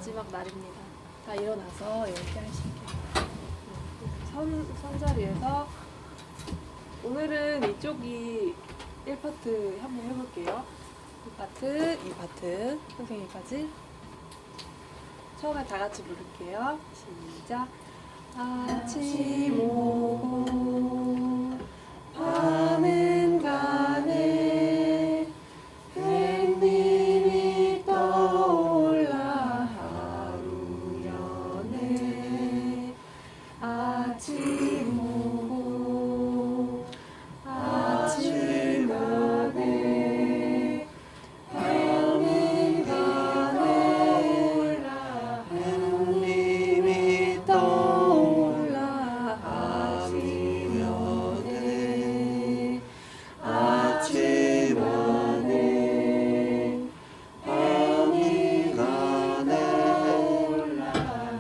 마지막 날입니다. 다 일어나서 이렇게 하시면 선자리에서 오늘은 이쪽이 1파트 한번 해볼게요. 1파트, 2파트 선생님까지 처음에 다 같이 부를게요. 시작. 아침 오고 밤은 가네 햇님이 떠올라 하루 여네 아침 오고 아침 오네 밤은 가네 햇님이 떠올라 아침 오네 아침 오네 밤이 가네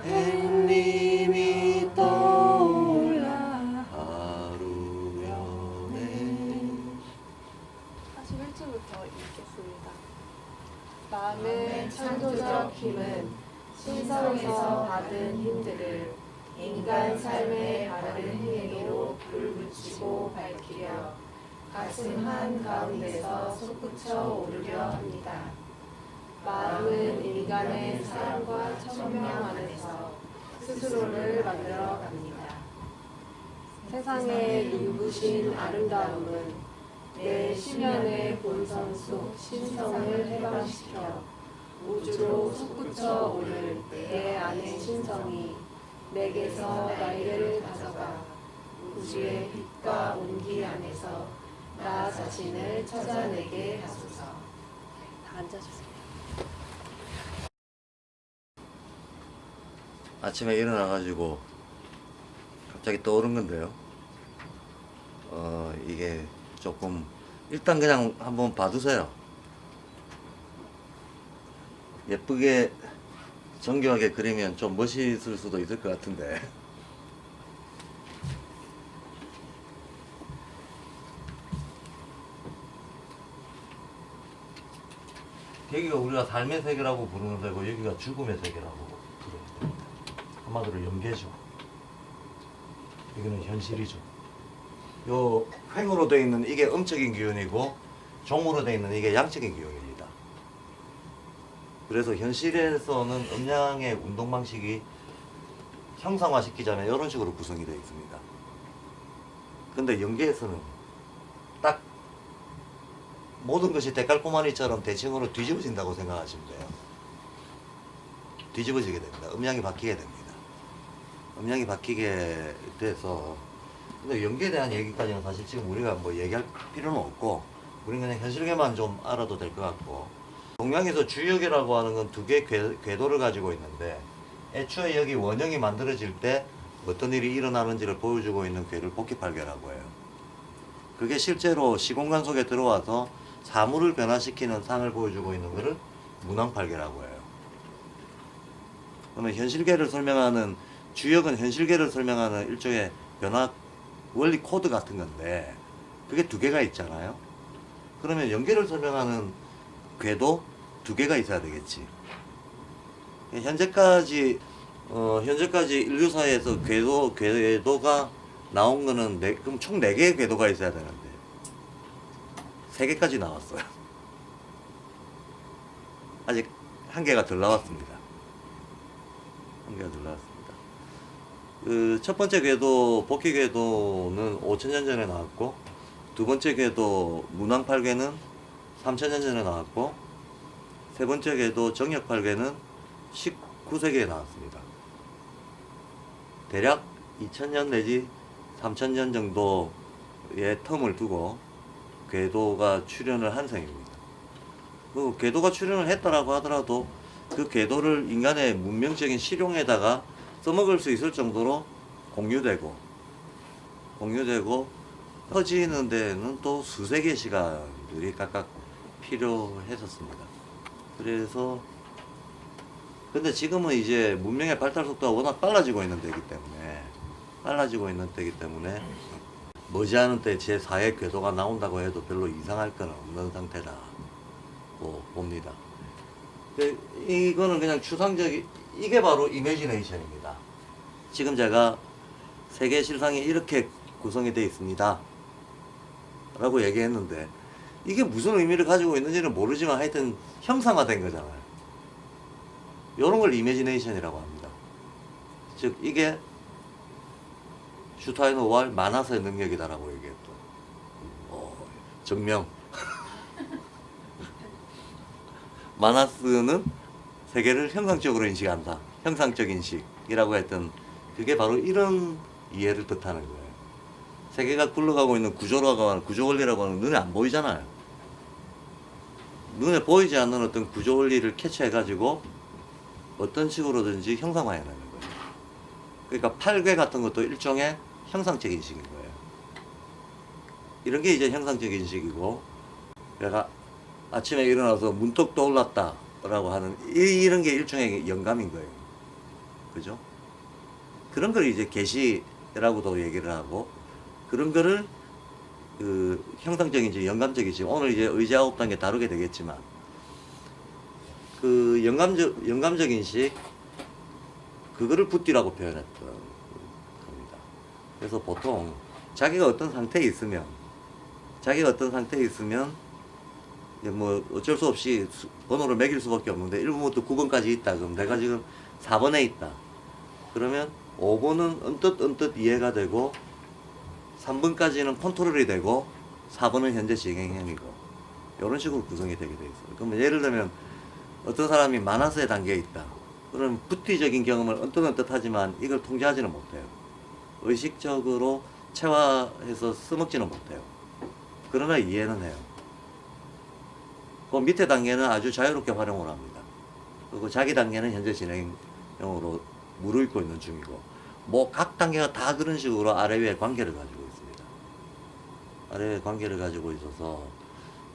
햇님이 떠올라 하루 여네. 41초부터 읽겠습니다. 마음의 창조적 힘은 신성에서 받은 힘들을 인간 삶의 바른 행위로 불붙이고 밝히려 가슴 한 가운데서 솟구쳐 오르려 합니다. 마음은 인간의 사랑과 청명 안에서 스스로를 만들어 갑니다. 세상의 눈부신 아름다움은 내 심연의 본성 속 신성을 해방시켜 우주로 솟구쳐 오를 내 안의 신성이 내게서 날개를 가져가 우주의 빛과 온기 안에서 나 자신을 찾아내게 하소서. 다 앉아주세요. 아침에 일어나가지고 갑자기 떠오른 건데요. 이게 조금 일단 그냥 한번 봐두세요. 예쁘게 정교하게 그리면 좀 멋있을 수도 있을 것 같은데. 여기가 우리가 삶의 세계라고 부르는 데고 여기가 죽음의 세계라고 부르는 데입니다. 한마디로 연계죠. 여기는 현실이죠. 요 횡으로 되어 있는 이게 음적인 기운이고 종으로 되어 있는 이게 양적인 기운입니다. 그래서 현실에서는 음양의 운동 방식이 형상화시키자면 이런 식으로 구성이 되어 있습니다. 근데 연계에서는 딱 모든 것이 데칼코마니처럼 대칭으로 뒤집어진다고 생각하시면 돼요. 뒤집어지게 됩니다. 음양이 바뀌게 됩니다. 음양이 바뀌게 돼서 근데 연계에 대한 얘기까지는 사실 지금 우리가 뭐 얘기할 필요는 없고 우리는 그냥 현실계만 좀 알아도 될 것 같고 동양에서 주역이라고 하는 건 두 개의 궤도를 가지고 있는데 애초에 여기 원형이 만들어질 때 어떤 일이 일어나는지를 보여주고 있는 궤를 복귀팔괴라고 해요. 그게 실제로 시공간 속에 들어와서 사물을 변화시키는 상을 보여주고 있는 것을 문왕팔괴라고 해요. 그러면 현실계를 설명하는 주역은 현실계를 설명하는 일종의 변화 원리 코드 같은 건데 그게 두 개가 있잖아요. 그러면 연계를 설명하는 궤도 두 개가 있어야 되겠지. 현재까지 인류사에서 궤도가 나온 거는 그럼 총 4개의 궤도가 있어야 되는데 3개까지 나왔어요. 아직 1개가 덜 나왔습니다. 1개가 덜 나왔습니다. 그 첫 번째 궤도 복귀 궤도는 5000년 전에 나왔고 두 번째 궤도 문왕팔괴는 3000년 전에 나왔고 세 번째 궤도 정역팔괴는 19세기에 나왔습니다. 대략 2000년 내지 3000년 정도의 텀을 두고 궤도가 출현을 한 셈입니다. 그 궤도가 출현을 했다라고 하더라도 그 궤도를 인간의 문명적인 실용에다가 써먹을 수 있을 정도로 공유되고 퍼지는 데는 또 수세 개의 시간들이 각각 필요했었습니다. 그래서 근데 지금은 이제 문명의 발달 속도가 워낙 빨라지고 있는 때이기 때문에 머지않은 때 제4의 궤도가 나온다고 해도 별로 이상할 건 없는 상태라고 봅니다. 이거는 그냥 추상적인, 이게 바로 이미지네이션입니다. 지금 제가 세계 실상이 이렇게 구성이 되어 있습니다 라고 얘기했는데, 이게 무슨 의미를 가지고 있는지는 모르지만 하여튼 형상화된 거잖아요. 이런 걸 이미지네이션이라고 합니다. 즉 이게 슈타이너와 마나스의 능력이다라고 얘기했던 증명. 마나스는 세계를 형상적으로 인식한다. 형상적 인식이라고 했던, 그게 바로 이런 이해를 뜻하는 거예요. 세계가 굴러가고 있는 구조라고 하는, 구조 원리라고 하는 눈에 안 보이잖아요. 눈에 보이지 않는 어떤 구조 원리를 캐치해가지고 어떤 식으로든지 형상화해내는 거예요. 그러니까 팔괘 같은 것도 일종의 형상적 인식인 거예요. 이런 게 이제 형상적 인식이고, 내가 아침에 일어나서 문득 떠올랐다 라고 하는 이런 게 일종의 영감인 거예요. 그죠? 그런 걸 이제 계시라고도 얘기를 하고, 그런 거를 그 형상적인지 영감적이지, 오늘 이제 의지 9단계 다루게 되겠지만, 그 영감적 인식, 그거를 붓디라고 표현했던 겁니다. 그래서 보통 자기가 어떤 상태에 있으면 이제 뭐 어쩔 수 없이 번호를 매길 수밖에 없는데 1번부터 9번까지 있다. 그럼 내가 지금 4번에 있다. 그러면 5번은 언뜻 이해가 되고, 3번까지는 컨트롤이 되고, 4번은 현재 진행형이고, 이런 식으로 구성이 되게 돼 있어요. 그러면 예를 들면 어떤 사람이 마나스의 단계에 있다. 그럼 부티적인 경험을 언뜻 하지만 이걸 통제하지는 못해요. 의식적으로 체화해서 써먹지는 못해요. 그러나 이해는 해요. 그 밑에 단계는 아주 자유롭게 활용을 합니다. 그리고 자기 단계는 현재 진행형으로 무르익고 있는 중이고, 뭐 각 단계가 다 그런 식으로 아래 위에 관계를 가지고 있습니다. 아래 위에 관계를 가지고 있어서,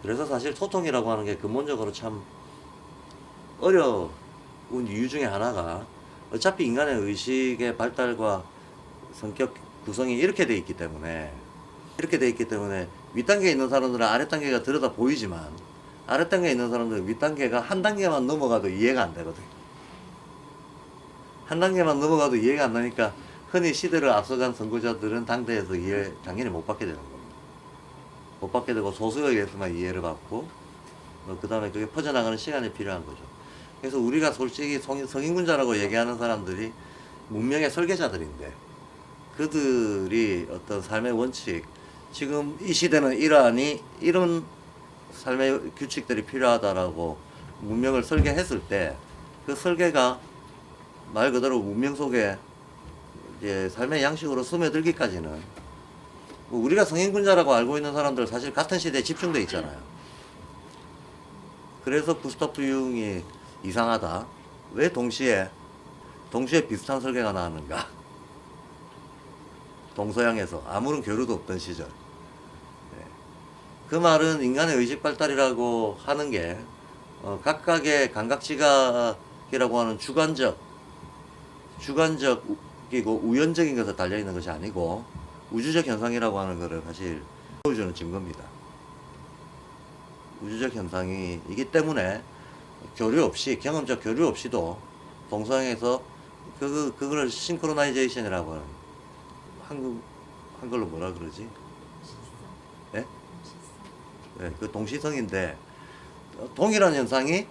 그래서 사실 소통이라고 하는 게 근본적으로 참 어려운 이유 중에 하나가, 어차피 인간의 의식의 발달과 성격 구성이 이렇게 돼 있기 때문에 윗단계에 있는 사람들은 아랫단계가 들여다 보이지만, 아랫단계에 있는 사람들은 윗단계가 한 단계만 넘어가도 이해가 안 되거든요. 한 단계만 넘어가도 이해가 안 나니까 흔히 시대를 앞서간 선구자들은 당대에서 이해 당연히 못 받게 되는 겁니다. 못 받게 되고 소수에 의해서만 이해를 받고, 그 다음에 그게 퍼져나가는 시간이 필요한 거죠. 그래서 우리가 솔직히 성인군자라고 얘기하는 사람들이 문명의 설계자들인데, 그들이 어떤 삶의 원칙, 지금 이 시대는 이런 삶의 규칙들이 필요하다라고 문명을 설계했을 때, 그 설계가 말 그대로 문명 속에 이제 삶의 양식으로 스며들기까지는, 뭐 우리가 성인군자라고 알고 있는 사람들 사실 같은 시대에 집중돼 있잖아요. 그래서 구스타프 융이 이상하다. 왜 동시에 비슷한 설계가 나왔는가? 동서양에서 아무런 교류도 없던 시절. 그 말은 인간의 의식 발달이라고 하는 게 각각의 감각지각이라고 하는 주관적이고 우연적인 것에 달려있는 것이 아니고 우주적 현상이라고 하는 것을 사실 보여주는 증거입니다. 우주적 현상이기 때문에 교류 없이, 경험적 교류 없이도 동서양에서 그거를 싱크로나이제이션이라고 하는, 한글로 뭐라 그러지? 예? 네, 그 동시성인데, 동일한 현상이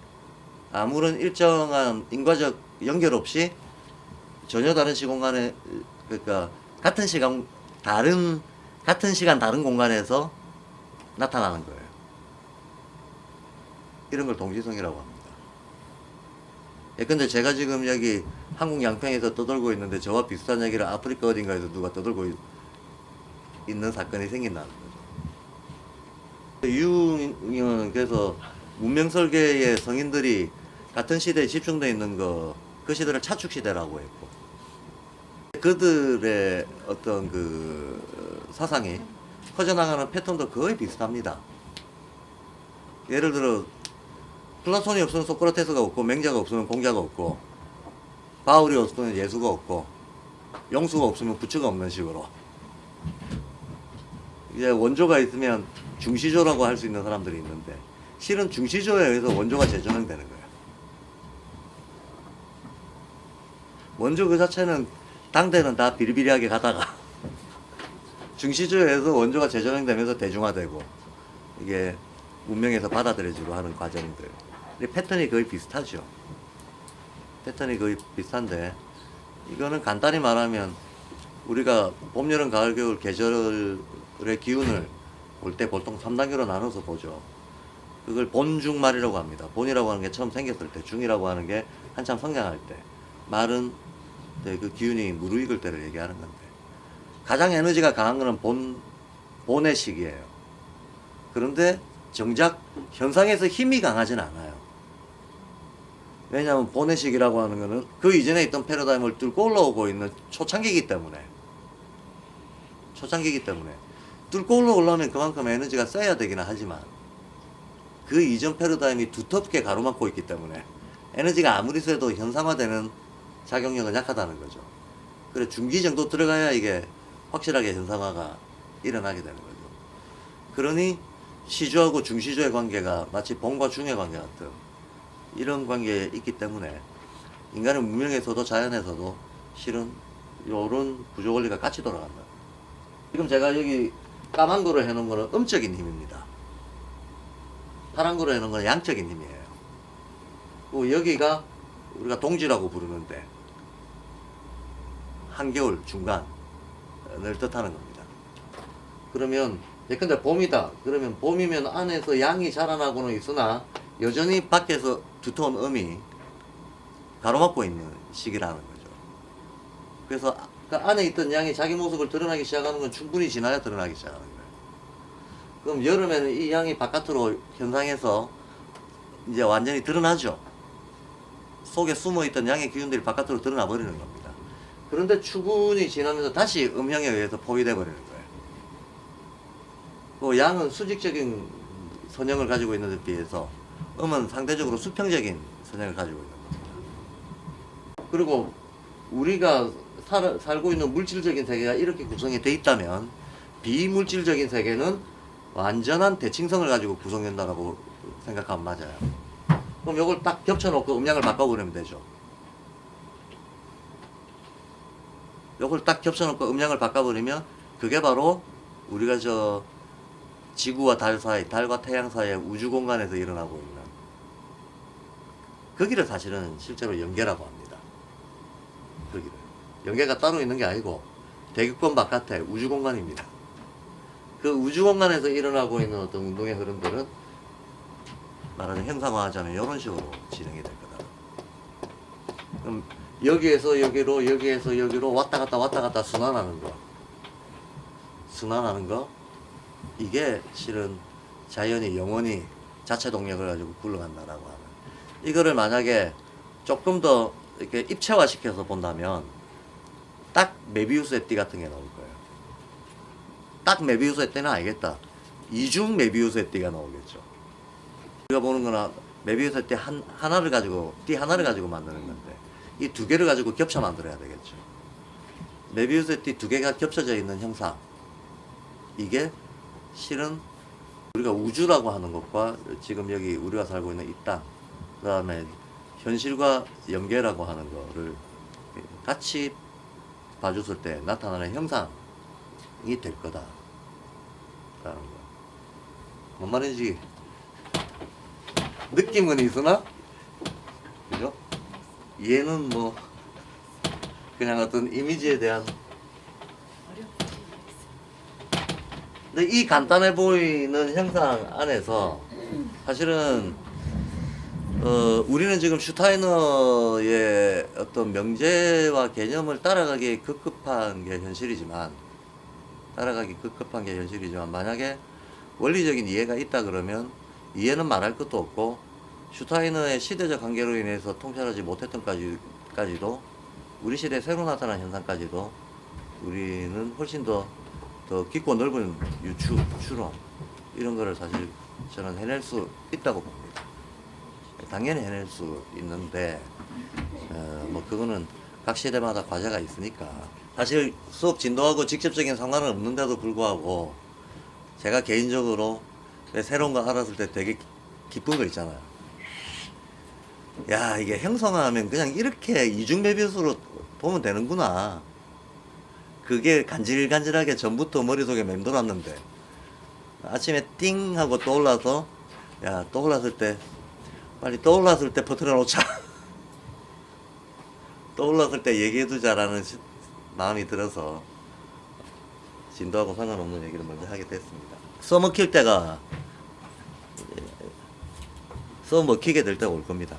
아무런 일정한 인과적 연결 없이 전혀 다른 시공간에, 그러니까 같은 시간 다른 공간에서 나타나는 거예요. 이런 걸 동시성이라고 합니다. 예, 근데 제가 지금 여기 한국 양평에서 떠돌고 있는데, 저와 비슷한 얘기를 아프리카 어딘가에서 누가 떠돌고 있는 사건이 생긴다는 거죠. 유흥은 그래서 문명 설계의 성인들이 같은 시대에 집중되어 있는 그 시대를 차축 시대라고 했고, 그들의 어떤 그 사상이 퍼져나가는 패턴도 거의 비슷합니다. 예를 들어 플라톤이 없으면 소크라테스가 없고, 맹자가 없으면 공자가 없고, 바울이 없으면 예수가 없고, 용수가 없으면 부처가 없는 식으로, 이제 원조가 있으면 중시조라고 할 수 있는 사람들이 있는데, 실은 중시조에 의해서 원조가 재조명되는 거예요. 원조 그 자체는 당대는 다 비리비리하게 가다가 중시주의에서 원조가 재조정되면서 대중화되고 이게 문명에서 받아들여지고 하는 과정들. 근데 패턴이 거의 비슷하죠. 패턴이 거의 비슷한데 이거는 간단히 말하면 우리가 봄, 여름, 가을, 겨울 계절의 기운을 볼 때 보통 3단계로 나눠서 보죠. 그걸 본, 중, 말이라고 합니다. 본이라고 하는 게 처음 생겼을 때, 중이라고 하는 게 한참 성장할 때, 말은 그 기운이 무르익을 때를 얘기하는 건데 가장 에너지가 강한 거는 본의 시기예요. 그런데 정작 현상에서 힘이 강하진 않아요. 왜냐하면 본의 시기라고 하는 거는 그 이전에 있던 패러다임을 뚫고 올라오고 있는 초창기이기 때문에 뚫고 올라오려면 그만큼 에너지가 써야 되기는 하지만 그 이전 패러다임이 두텁게 가로막고 있기 때문에 에너지가 아무리 세도 현상화되는 작용력은 약하다는 거죠. 그래 중기 정도 들어가야 이게 확실하게 현상화가 일어나게 되는 거죠. 그러니 시주하고 중시주의 관계가 마치 본과 중의 관계 같은 이런 관계에 있기 때문에 인간의 문명에서도 자연에서도 실은 이런 구조 원리가 같이 돌아간다. 지금 제가 여기 까만 거로 해놓은 거는 음적인 힘입니다. 파란 거로 해놓은 거는 양적인 힘이에요. 그리고 여기가 우리가 동지라고 부르는데 한겨울 중간을 뜻하는 겁니다. 그러면 예컨대 봄이다. 그러면 봄이면 안에서 양이 자라나고는 있으나 여전히 밖에서 두터운 음이 가로막고 있는 시기라는 거죠. 그래서 그 안에 있던 양이 자기 모습을 드러나기 시작하는 건 충분히 지나야 드러나기 시작하는 거예요. 그럼 여름에는 이 양이 바깥으로 현상에서 이제 완전히 드러나죠. 속에 숨어있던 양의 기운들이 바깥으로 드러나 버리는 겁니다. 그런데 추분이 지나면서 다시 음형에 의해서 포위돼 버리는 거예요. 그 양은 수직적인 선형을 가지고 있는 데 비해서 음은 상대적으로 수평적인 선형을 가지고 있는 겁니다. 그리고 우리가 살고 있는 물질적인 세계가 이렇게 구성이 돼 있다면 비물질적인 세계는 완전한 대칭성을 가지고 구성된다고 생각하면 맞아요. 그럼 이걸 딱 겹쳐놓고 음양을 바꿔버리면 되죠. 이걸 딱 겹쳐놓고 음양을 바꿔버리면 그게 바로 우리가 저 지구와 달 사이, 달과 태양 사이의 우주 공간에서 일어나고 있는 거기를 사실은 실제로 연계라고 합니다. 거기를. 연계가 따로 있는 게 아니고 대기권 바깥에 우주 공간입니다. 그 우주 공간에서 일어나고 있는 어떤 운동의 흐름들은 말하자면 형상화하자면 이런 식으로 진행이 될 거다. 그럼 여기에서 여기로 여기에서 여기로 왔다 갔다 순환하는 거 이게 실은 자연이 영원히 자체 동력을 가지고 굴러간다라고 하는 이거를 만약에 조금 더 이렇게 입체화시켜서 본다면 딱 메비우스의 띠 같은 게 나올 거예요. 딱 메비우스의 띠는 알겠다. 이중 메비우스의 띠가 나오겠죠. 우리가 보는 거나 메비우스의 띠 하나를 가지고 만드는 건데 이 두 개를 가지고 겹쳐 만들어야 되겠죠. 메비우스의 띠 두 개가 겹쳐져 있는 형상 이게 실은 우리가 우주라고 하는 것과 지금 여기 우리가 살고 있는 이 땅 그 다음에 현실과 연계라고 하는 거를 같이 봐줬을 때 나타나는 형상이 될 거다 라는 거. 뭔 말인지 느낌은 있으나 그죠? 얘는 뭐 그냥 어떤 이미지에 대한 근데 이 간단해 보이는 형상 안에서 사실은 우리는 지금 슈타이너의 어떤 명제와 개념을 따라가기 급급한 게 현실이지만 만약에 원리적인 이해가 있다 그러면 이해는 말할 것도 없고 슈타이너의 시대적 한계로 인해서 통찰하지 못했던 까지도 우리 시대에 새로 나타난 현상까지도 우리는 훨씬 더 깊고 넓은 추론 이런 거를 사실 저는 해낼 수 있다고 봅니다. 당연히 해낼 수 있는데 뭐 그거는 각 시대마다 과제가 있으니까 사실 수업 진도하고 직접적인 상관은 없는데도 불구하고 제가 개인적으로 새로운 거 알았을 때 되게 기쁜 거 있잖아요. 야 이게 형성화하면 그냥 이렇게 이중 메비우스로 보면 되는구나. 그게 간질간질하게 전부터 머릿속에 맴돌았는데 아침에 띵 하고 떠올라서 야 떠올랐을 때 빨리 떠올랐을 때 퍼뜨려 놓자. 떠올랐을 때 얘기해두자라는 마음이 들어서 진도하고 상관없는 얘기를 먼저 하게 됐습니다. 써먹힐 때가 써먹히게 될 때가 올 겁니다.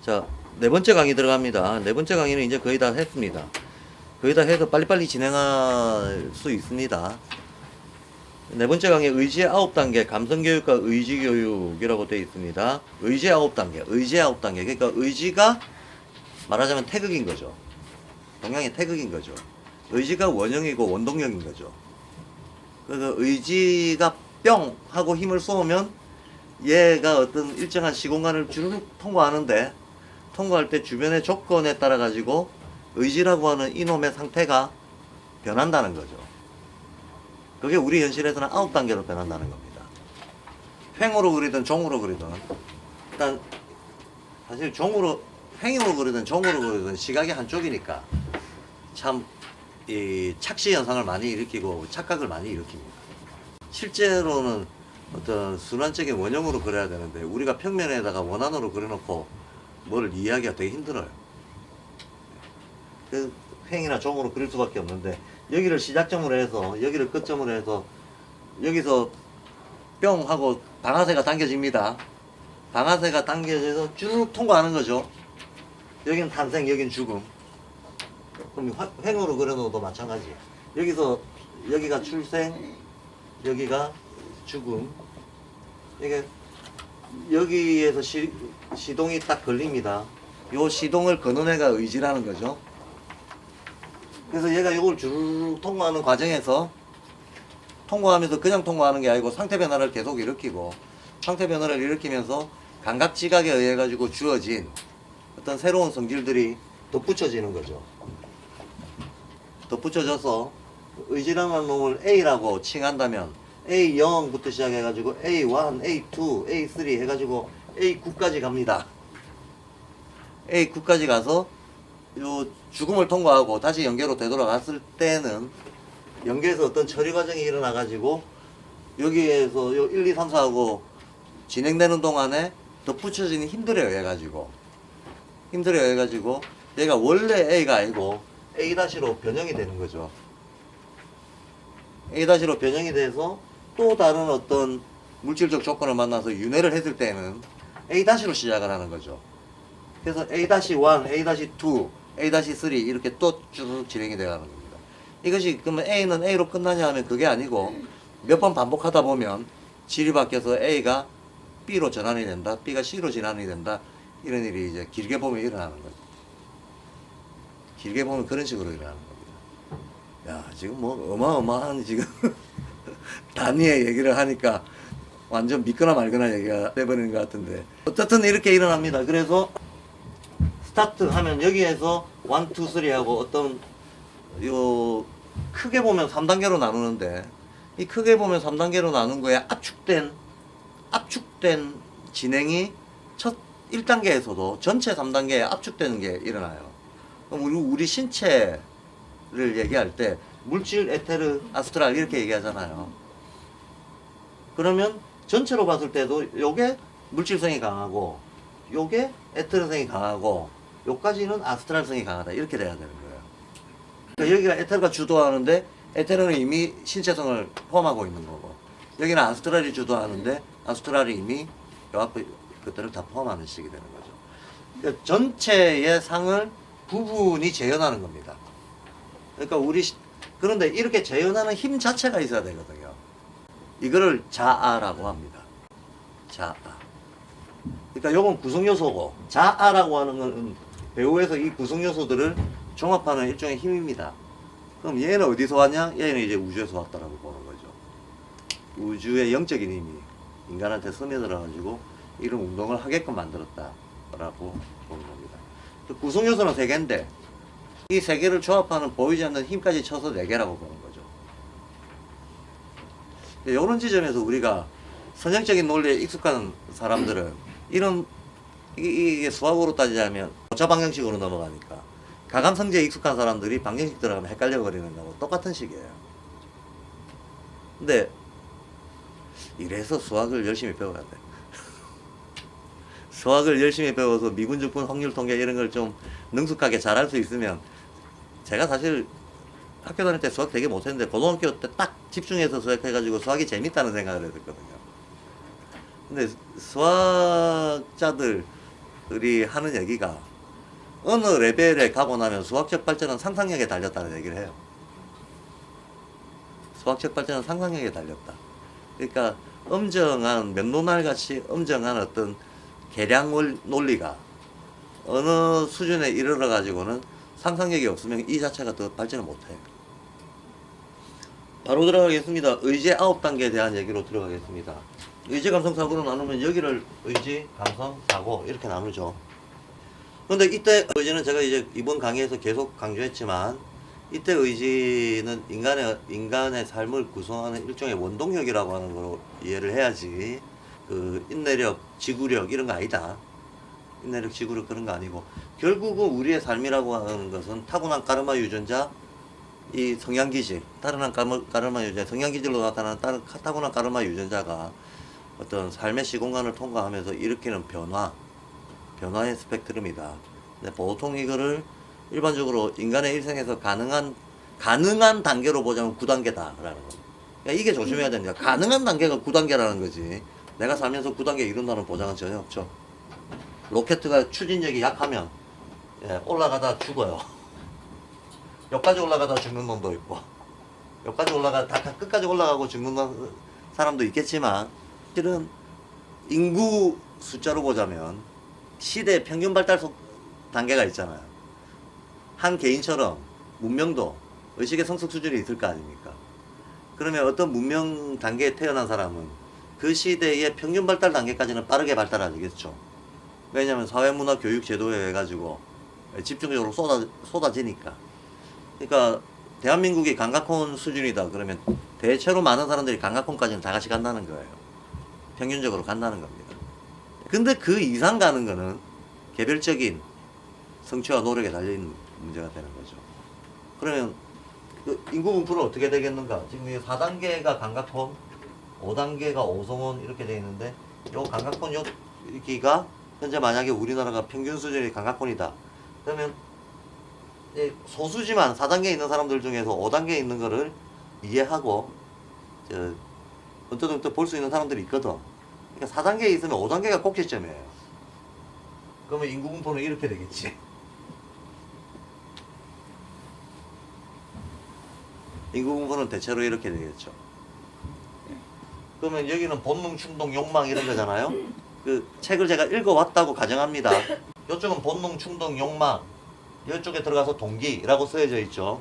자, 네 번째 강의 들어갑니다. 네 번째 강의는 이제 거의 다 했습니다. 거의 다 해서 빨리빨리 진행할 수 있습니다. 네 번째 강의 의지의 9단계, 감성교육과 의지교육이라고 되어 있습니다. 의지의 9단계, 의지의 9단계. 그러니까 의지가 말하자면 태극인 거죠. 동양의 태극인 거죠. 의지가 원형이고 원동력인 거죠. 그래서 의지가 뿅 하고 힘을 쏘면 얘가 어떤 일정한 시공간을 주르륵 통과하는데 통과할 때 주변의 조건에 따라 가지고 의지라고 하는 이놈의 상태가 변한다는 거죠. 그게 우리 현실에서는 9단계로 변한다는 겁니다. 횡으로 그리든 종으로 그리든 일단 사실 횡으로 그리든 종으로 그리든 시각이 한쪽이니까 참 이 착시 현상을 많이 일으키고 착각을 많이 일으킵니다. 실제로는 어떤 순환적인 원형으로 그려야 되는데 우리가 평면에다가 원안으로 그려놓고 뭐를 이해하기가 되게 힘들어요. 그 횡이나 종으로 그릴 수밖에 없는데 여기를 시작점으로 해서 여기를 끝점으로 해서 여기서 뿅 하고 방아쇠가 당겨집니다. 방아쇠가 당겨져서 쭉 통과하는 거죠. 여기는 탄생, 여기는 죽음. 그럼 횡으로 그려놓어도 마찬가지. 여기서 여기가 출생, 여기가 죽음. 이게 여기에서 시동이 딱 걸립니다. 요 시동을 거는 애가 의지라는 거죠. 그래서 얘가 이걸 쭉 통과하는 과정에서 통과하면서 그냥 통과하는 게 아니고 상태 변화를 계속 일으키고 상태 변화를 일으키면서 감각 지각에 의해 가지고 주어진 어떤 새로운 성질들이 덧붙여지는 거죠. 덧붙여져서 의지라는 놈을 A라고 칭한다면 A0부터 시작해가지고 A1, A2, A3 해가지고 A9까지 갑니다. A9까지 가서 요 죽음을 통과하고 다시 연계로 되돌아갔을 때는 연계에서 어떤 처리 과정이 일어나가지고 여기에서 요 1, 2, 3, 4하고 진행되는 동안에 덧붙여지는 힘들에 의해가지고 얘가 원래 A가 아니고 A-로 변형이 되는 거죠. A-로 변형이 돼서 또 다른 어떤 물질적 조건을 만나서 윤회를 했을 때는 A-로 시작을 하는 거죠. 그래서 A-1, A-2, A-3 이렇게 또 쭉 진행이 되어가는 겁니다. 이것이 그러면 A는 A로 끝나냐 하면 그게 아니고 몇 번 반복하다 보면 질이 바뀌어서 A가 B로 전환이 된다, B가 C로 전환이 된다, 이런 일이 이제 길게 보면 일어나는 거죠. 길게 보면 그런 식으로 일어나는 겁니다. 야, 지금 뭐 어마어마한 지금 단위의 얘기를 하니까 완전 믿거나 말거나 얘기가 돼버리는 것 같은데 어쨌든 이렇게 일어납니다. 그래서 스타트 하면 여기에서 1, 2, 3 하고 어떤 요 크게 보면 3단계로 나누는데 이 크게 보면 3단계로 나눈 거에 압축된 진행이 첫 1단계에서도 전체 3단계에 압축되는 게 일어나요. 그럼 우리 신체를 얘기할 때 물질, 에테르, 아스트랄 이렇게 얘기하잖아요. 그러면 전체로 봤을 때도 요게 물질성이 강하고 요게 에테르성이 강하고 요까지는 아스트랄성이 강하다 이렇게 돼야 되는 거예요. 그러니까 여기가 에테르가 주도하는데 에테르는 이미 신체성을 포함하고 있는 거고 여기는 아스트랄이 주도하는데 아스트랄이 이미 요 앞에 그들을 다 포함하는 식이 되는 거죠. 그러니까 전체의 상을 부분이 재현하는 겁니다. 그러니까 그런데 이렇게 재현하는 힘 자체가 있어야 되거든요. 이거를 자아라고 합니다. 자아. 그러니까 요건 구성요소고 자아라고 하는 건 배우에서 이 구성요소들을 종합하는 일종의 힘입니다. 그럼 얘는 어디서 왔냐? 얘는 이제 우주에서 왔다라고 보는 거죠. 우주의 영적인 힘이 인간한테 스며들어가지고 이런 운동을 하게끔 만들었다라고 보는 겁니다. 구성요소는 3개인데 이 3개를 조합하는 보이지 않는 힘까지 쳐서 4개라고 보는 거죠. 이런 지점에서 우리가 선형적인 논리에 익숙한 사람들은 이게 수학으로 따지자면 고차 방정식으로 넘어가니까 가감 성질에 익숙한 사람들이 방정식 들어가면 헷갈려 버리는 거하고 똑같은 식이에요. 근데 이래서 수학을 열심히 배워야 돼. 수학을 열심히 배워서 미분적분 확률 통계 이런 걸 좀 능숙하게 잘할 수 있으면, 제가 사실 학교 다닐 때 수학 되게 못했는데 고등학교 때 딱 집중해서 수학해가지고 수학이 재밌다는 생각을 했었거든요. 근데 수학자들이 하는 얘기가 어느 레벨에 가고 나면 수학적 발전은 상상력에 달렸다는 얘기를 해요. 수학적 발전은 상상력에 달렸다. 그러니까 엄정한 면도날 같이 엄정한 어떤 계량 논리가 어느 수준에 이르러 가지고는 상상력이 없으면 이 자체가 더 발전을 못해요. 바로 들어가겠습니다. 의지 9단계에 대한 얘기로 들어가겠습니다. 의지, 감성, 사고로 나누면 여기를 의지, 감성, 사고 이렇게 나누죠. 근데 이때 의지는 제가 이제 이번 강의에서 계속 강조했지만, 이때 의지는 인간의 삶을 구성하는 일종의 원동력이라고 하는 걸로 이해를 해야지, 그 인내력, 지구력 이런 거 아니다. 인내력, 지구력 그런 거 아니고, 결국은 우리의 삶이라고 하는 것은 타고난 까르마 유전자, 이 성향기질, 타고난 까르마 유전자, 성향기질로 나타나는 타고난 까르마 유전자가 어떤 삶의 시공간을 통과하면서 일으키는 변화의 스펙트럼이다. 근데 보통 이거를 일반적으로 인간의 일생에서 가능한 단계로 보자면 9단계다라는 거. 그러니까 이게 조심해야 됩니다. 가능한 단계가 9단계라는 거지, 내가 살면서 9단계 이룬다는 보장은 전혀 없죠. 로켓가 추진력이 약하면 올라가다 죽어요. 여기까지 올라가다 죽는 놈도 있고, 여기까지 끝까지 올라가고 죽는 사람도 있겠지만, 실은 인구 숫자로 보자면 시대 평균 발달 단계가 있잖아요. 한 개인처럼 문명도 의식의 성숙 수준이 있을 거 아닙니까? 그러면 어떤 문명 단계에 태어난 사람은 그 시대의 평균 발달 단계까지는 빠르게 발달하겠죠. 왜냐하면 사회문화 교육 제도에 해가지고 집중적으로 쏟아지니까. 그러니까 대한민국이 강가콘 수준이다 그러면 대체로 많은 사람들이 강가콘까지는 다 같이 간다는 거예요. 평균적으로 간다는 겁니다. 근데 그 이상 가는 거는 개별적인 성취와 노력에 달려있는 문제가 되는 거죠. 그러면 그 인구 분포는 어떻게 되겠는가? 지금 이 4단계가 강가콘, 5단계가 오송원 이렇게 되어 있는데, 요 강가콘 여기가 현재 만약에 우리나라가 평균 수준이 강가콘이다 그러면 소수지만 4단계에 있는 사람들 중에서 5단계에 있는 거를 이해하고 언뜻 볼 수 있는 사람들이 있거든. 그러니까 4단계에 있으면 5단계가 꼭지점이에요. 그러면 인구 분포는 이렇게 되겠지. 인구 분포는 대체로 이렇게 되겠죠. 그러면 여기는 본능, 충동, 욕망 이런 거잖아요. 그 책을 제가 읽어왔다고 가정합니다. 이쪽은 본능, 충동, 욕망, 이쪽에 들어가서 동기라고 쓰여져 있죠.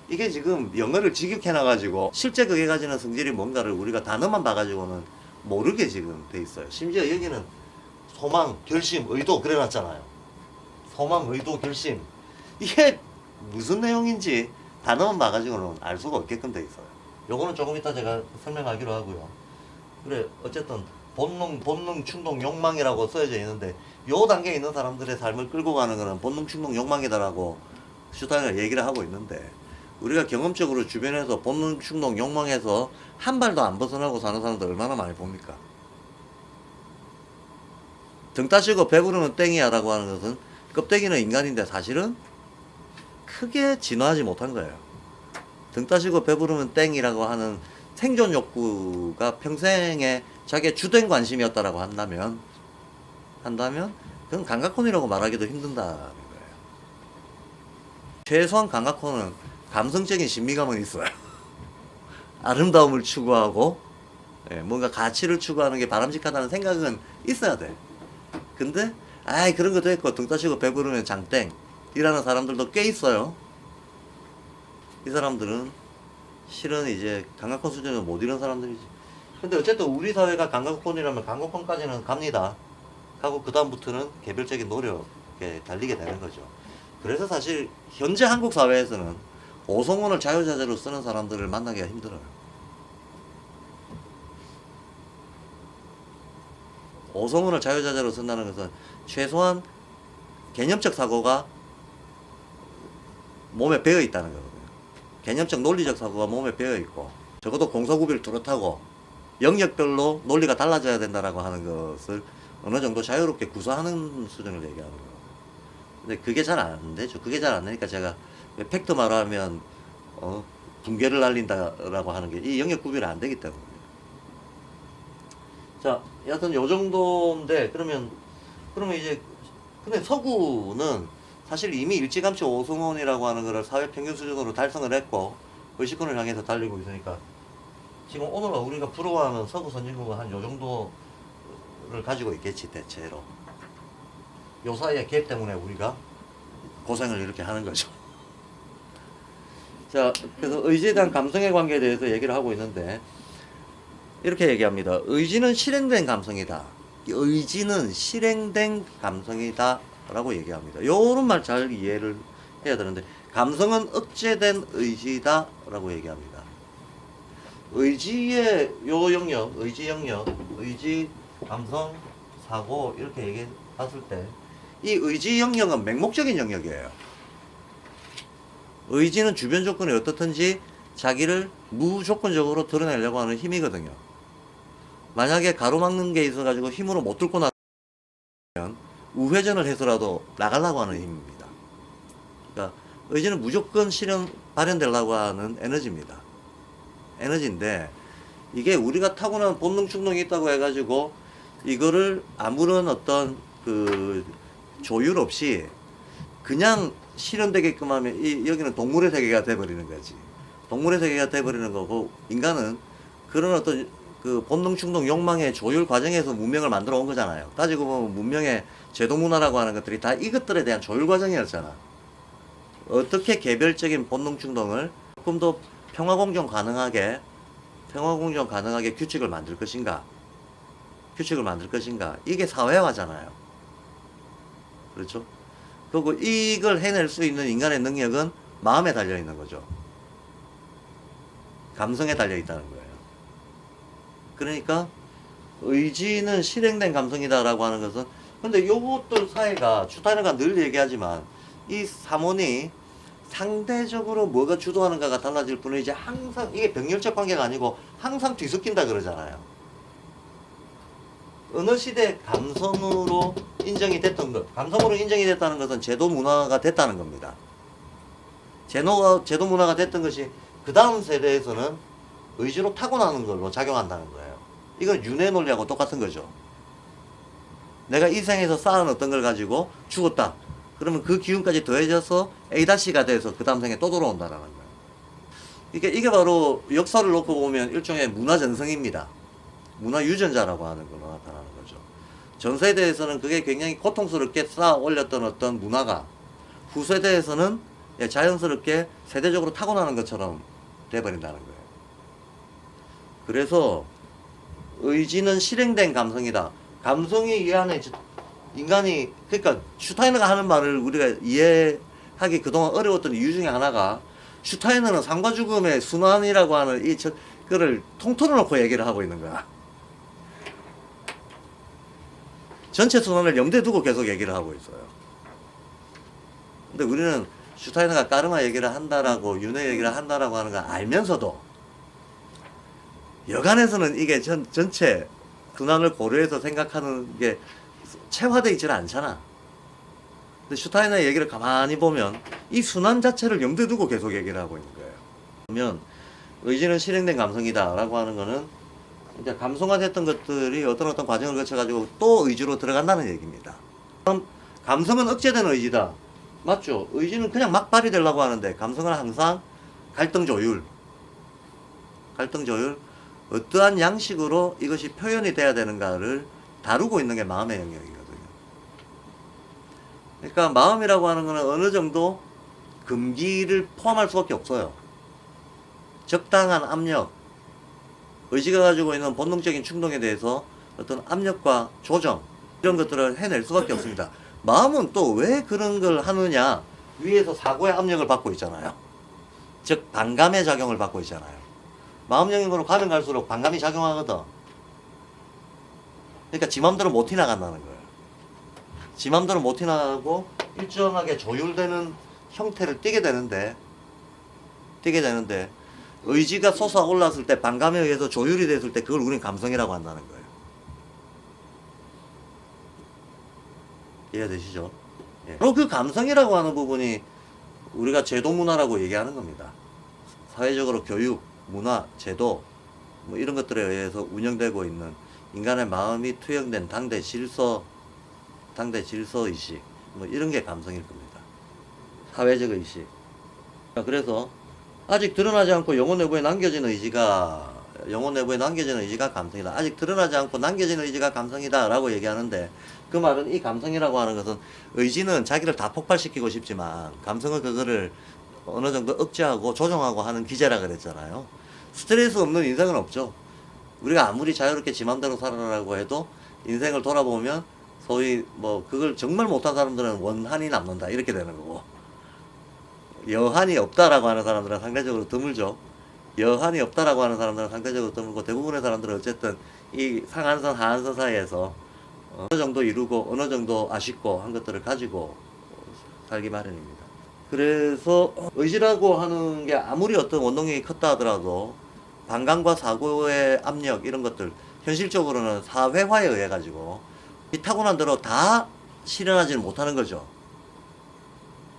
이게 지금 영어를 직역해놔가지고 실제 그게 가지는 성질이 뭔가를 우리가 단어만 봐가지고는 모르게 지금 돼 있어요. 심지어 여기는 소망, 결심, 의도 그래놨잖아요. 소망, 의도, 결심, 이게 무슨 내용인지 단어만 봐가지고는 알 수가 없게끔 돼 있어요. 요거는 조금 이따 제가 설명하기로 하고요. 그래, 어쨌든 본능, 충동, 욕망이라고 써져 있는데, 요 단계에 있는 사람들의 삶을 끌고 가는 거는 본능, 충동, 욕망이다라고 슈타인은 얘기를 하고 있는데, 우리가 경험적으로 주변에서 본능, 충동, 욕망에서 한 발도 안 벗어나고 사는 사람들 얼마나 많이 봅니까? 등 따시고 배부르면 땡이야 라고 하는 것은, 껍데기는 인간인데 사실은 크게 진화하지 못한 거예요. 등 따시고 배부르면 땡이라고 하는 생존 욕구가 평생에 자기의 주된 관심이었다라고 한다면 그건 감각혼이라고 말하기도 힘든다는 거예요. 최소한 감각혼은 감성적인 신비감은 있어요. 아름다움을 추구하고 뭔가 가치를 추구하는 게 바람직하다는 생각은 있어야 돼. 근데 그런 것도 있고 등 따시고 배부르면 장땡 이라는 사람들도 꽤 있어요. 이 사람들은 실은 이제 감각혼 수준을 못 이룬 사람들이지. 근데 어쨌든 우리 사회가 감각혼이라면 감각혼까지는 갑니다. 하고 그 다음부터는 개별적인 노력에 달리게 되는 거죠. 그래서 사실 현재 한국 사회에서는 오성원을 자유자재로 쓰는 사람들을 만나기가 힘들어요. 오성원을 자유자재로 쓴다는 것은 최소한 개념적 사고가 몸에 배어 있다는 거거든요. 개념적 논리적 사고가 몸에 배어 있고 적어도 공소구비를 뚜렷하고 영역별로 논리가 달라져야 된다라고 하는 것을 어느 정도 자유롭게 구사하는 수준을 얘기하는 거예요. 근데 그게 잘 안 되죠. 그게 잘 안 되니까 제가 팩트 말하면 붕괴를 날린다라고 하는 게 이 영역 구별이 안 되기 때문에. 자, 여하튼 요 정도인데 그러면 이제 근데 서구는 사실 이미 일찌감치 오승훈이라고 하는 거를 사회 평균 수준으로 달성을 했고 의식권을 향해서 달리고 있으니까 지금 오늘 우리가 부러워하는 서구 선진국은 한 요 정도를 가지고 있겠지 대체로. 요 사이의 갭 때문에 우리가 고생을 이렇게 하는 거죠. 자, 그래서 의지에 대한 감성의 관계에 대해서 얘기를 하고 있는데 이렇게 얘기합니다. 의지는 실행된 감성이다. 의지는 실행된 감성이다 라고 얘기합니다. 요런 말 잘 이해를 해야 되는데 감성은 억제된 의지다 라고 얘기합니다. 의지의 요 영역, 의지 영역, 의지, 감성, 사고 이렇게 얘기해 봤을 때 이 의지 영역은 맹목적인 영역이에요. 의지는 주변 조건이 어떻든지 자기를 무조건적으로 드러내려고 하는 힘이거든요. 만약에 가로막는 게 있어가지고 힘으로 못 뚫고 나면 우회전을 해서라도 나가려고 하는 힘입니다. 그러니까 의지는 무조건 발현되려고 하는 에너지입니다. 에너지인데 이게 우리가 타고난 본능 충동이 있다고 해가지고 이거를 아무런 어떤 그 조율 없이 그냥 실현되게끔 하면 여기는 동물의 세계가 돼버리는 거지. 동물의 세계가 돼버리는 거고 인간은 그런 어떤 그 본능 충동 욕망의 조율 과정에서 문명을 만들어 온 거잖아요. 따지고 보면 문명의 제도 문화라고 하는 것들이 다 이것들에 대한 조율 과정이었잖아. 어떻게 개별적인 본능 충동을 조금 더 평화공존 가능하게 규칙을 만들 것인가? 이게 사회화잖아요. 그렇죠? 그리고 이걸 해낼 수 있는 인간의 능력은 마음에 달려 있는 거죠. 감성에 달려 있다는 거예요. 그러니까 의지는 실행된 감성이다라고 하는 것은 근데 요것들 사이가 추타이너가 늘 얘기하지만 이 삼원이 상대적으로 뭐가 주도하는가가 달라질 뿐이지 항상 이게 병렬적 관계가 아니고 항상 뒤섞인다 그러잖아요. 어느 시대 감성으로 인정이 됐던 것, 감성으로 인정이 됐다는 것은 제도 문화가 됐다는 겁니다. 제도 문화가 됐던 것이 그 다음 세대에서는 의지로 타고나는 걸로 작용한다는 거예요. 이건 윤회 논리하고 똑같은 거죠. 내가 이 생에서 쌓은 어떤 걸 가지고 죽었다. 그러면 그 기운까지 더해져서 A-가 돼서 그 다음 생에 또 돌아온다라는 거예요. 이게 바로 역사를 놓고 보면 일종의 문화 전성입니다. 문화 유전자라고 하는 걸로 나타나는 거죠. 전 세대에서는 그게 굉장히 고통스럽게 쌓아 올렸던 어떤 문화가 후세대에서는 자연스럽게 세대적으로 타고나는 것처럼 돼버린다는 거예요. 그래서 의지는 실행된 감성이다. 감성이 이 안에 인간이 그러니까 슈타이너가 하는 말을 우리가 이해하기 그동안 어려웠던 이유 중에 하나가 슈타이너는 삶과 죽음의 순환이라고 하는 그거를 통틀어 놓고 얘기를 하고 있는 거야. 전체 순환을 염두에 두고 계속 얘기를 하고 있어요. 근데 우리는 슈타이너가 까르마 얘기를 한다라고 윤회 얘기를 한다라고 하는 걸 알면서도 여간에서는 이게 전체 순환을 고려해서 생각하는 게 체화되어 있지는 않잖아. 근데 슈타이너의 얘기를 가만히 보면 이 순환 자체를 염두에 두고 계속 얘기를 하고 있는 거예요. 그러면 의지는 실행된 감성이다 라고 하는 거는 이제 감성화됐던 것들이 어떤 과정을 거쳐가지고 또 의지로 들어간다는 얘기입니다. 그럼 감성은 억제된 의지다. 맞죠? 의지는 그냥 막 발휘되려고 하는데 감성은 항상 갈등 조율, 어떠한 양식으로 이것이 표현이 돼야 되는가를 다루고 있는 게 마음의 영역이거든요. 그러니까 마음이라고 하는 거는 어느 정도 금기를 포함할 수밖에 없어요. 적당한 압력, 의지가 가지고 있는 본능적인 충동에 대해서 어떤 압력과 조정 이런 것들을 해낼 수밖에 없습니다. 마음은 또 왜 그런 걸 하느냐? 위에서 사고의 압력을 받고 있잖아요. 즉 반감의 작용을 받고 있잖아요. 마음 영역으로 가면 갈수록 반감이 작용하거든. 그러니까 지 맘대로 못 티나간다는 거예요. 지 맘대로 못 티나가고 일정하게 조율되는 형태를 띠게 되는데 의지가 솟아 올랐을 때 반감에 의해서 조율이 됐을 때 그걸 우리는 감성이라고 한다는 거예요. 이해되시죠? 예. 바로 그 감성이라고 하는 부분이 우리가 제도 문화라고 얘기하는 겁니다. 사회적으로 교육, 문화, 제도 뭐 이런 것들에 의해서 운영되고 있는 인간의 마음이 투영된 당대 질서 의식 뭐 이런 게 감성일 겁니다. 사회적 의식. 그래서 아직 드러나지 않고 영혼 내부에 남겨진 의지가 감성이다. 아직 드러나지 않고 남겨진 의지가 감성이다 라고 얘기하는데, 그 말은 이 감성이라고 하는 것은 의지는 자기를 다 폭발시키고 싶지만 감성은 그거를 어느 정도 억제하고 조정하고 하는 기제라 그랬잖아요. 스트레스 없는 인생은 없죠. 우리가 아무리 자유롭게 지 맘대로 살아라고 해도 인생을 돌아보면 소위 뭐 그걸 정말 못한 사람들은 원한이 남는다 이렇게 되는 거고, 여한이 없다라고 하는 사람들은 상대적으로 드물죠. 여한이 없다라고 하는 사람들은 상대적으로 드물고, 대부분의 사람들은 어쨌든 이 상한선 하한선 사이에서 어느 정도 이루고 어느 정도 아쉽고 한 것들을 가지고 살기 마련입니다. 그래서 의지라고 하는 게 아무리 어떤 원동력이 컸다 하더라도 반감과 사고의 압력 이런 것들 현실적으로는 사회화에 의해 가지고 이 타고난 대로 다 실현하지는 못하는 거죠.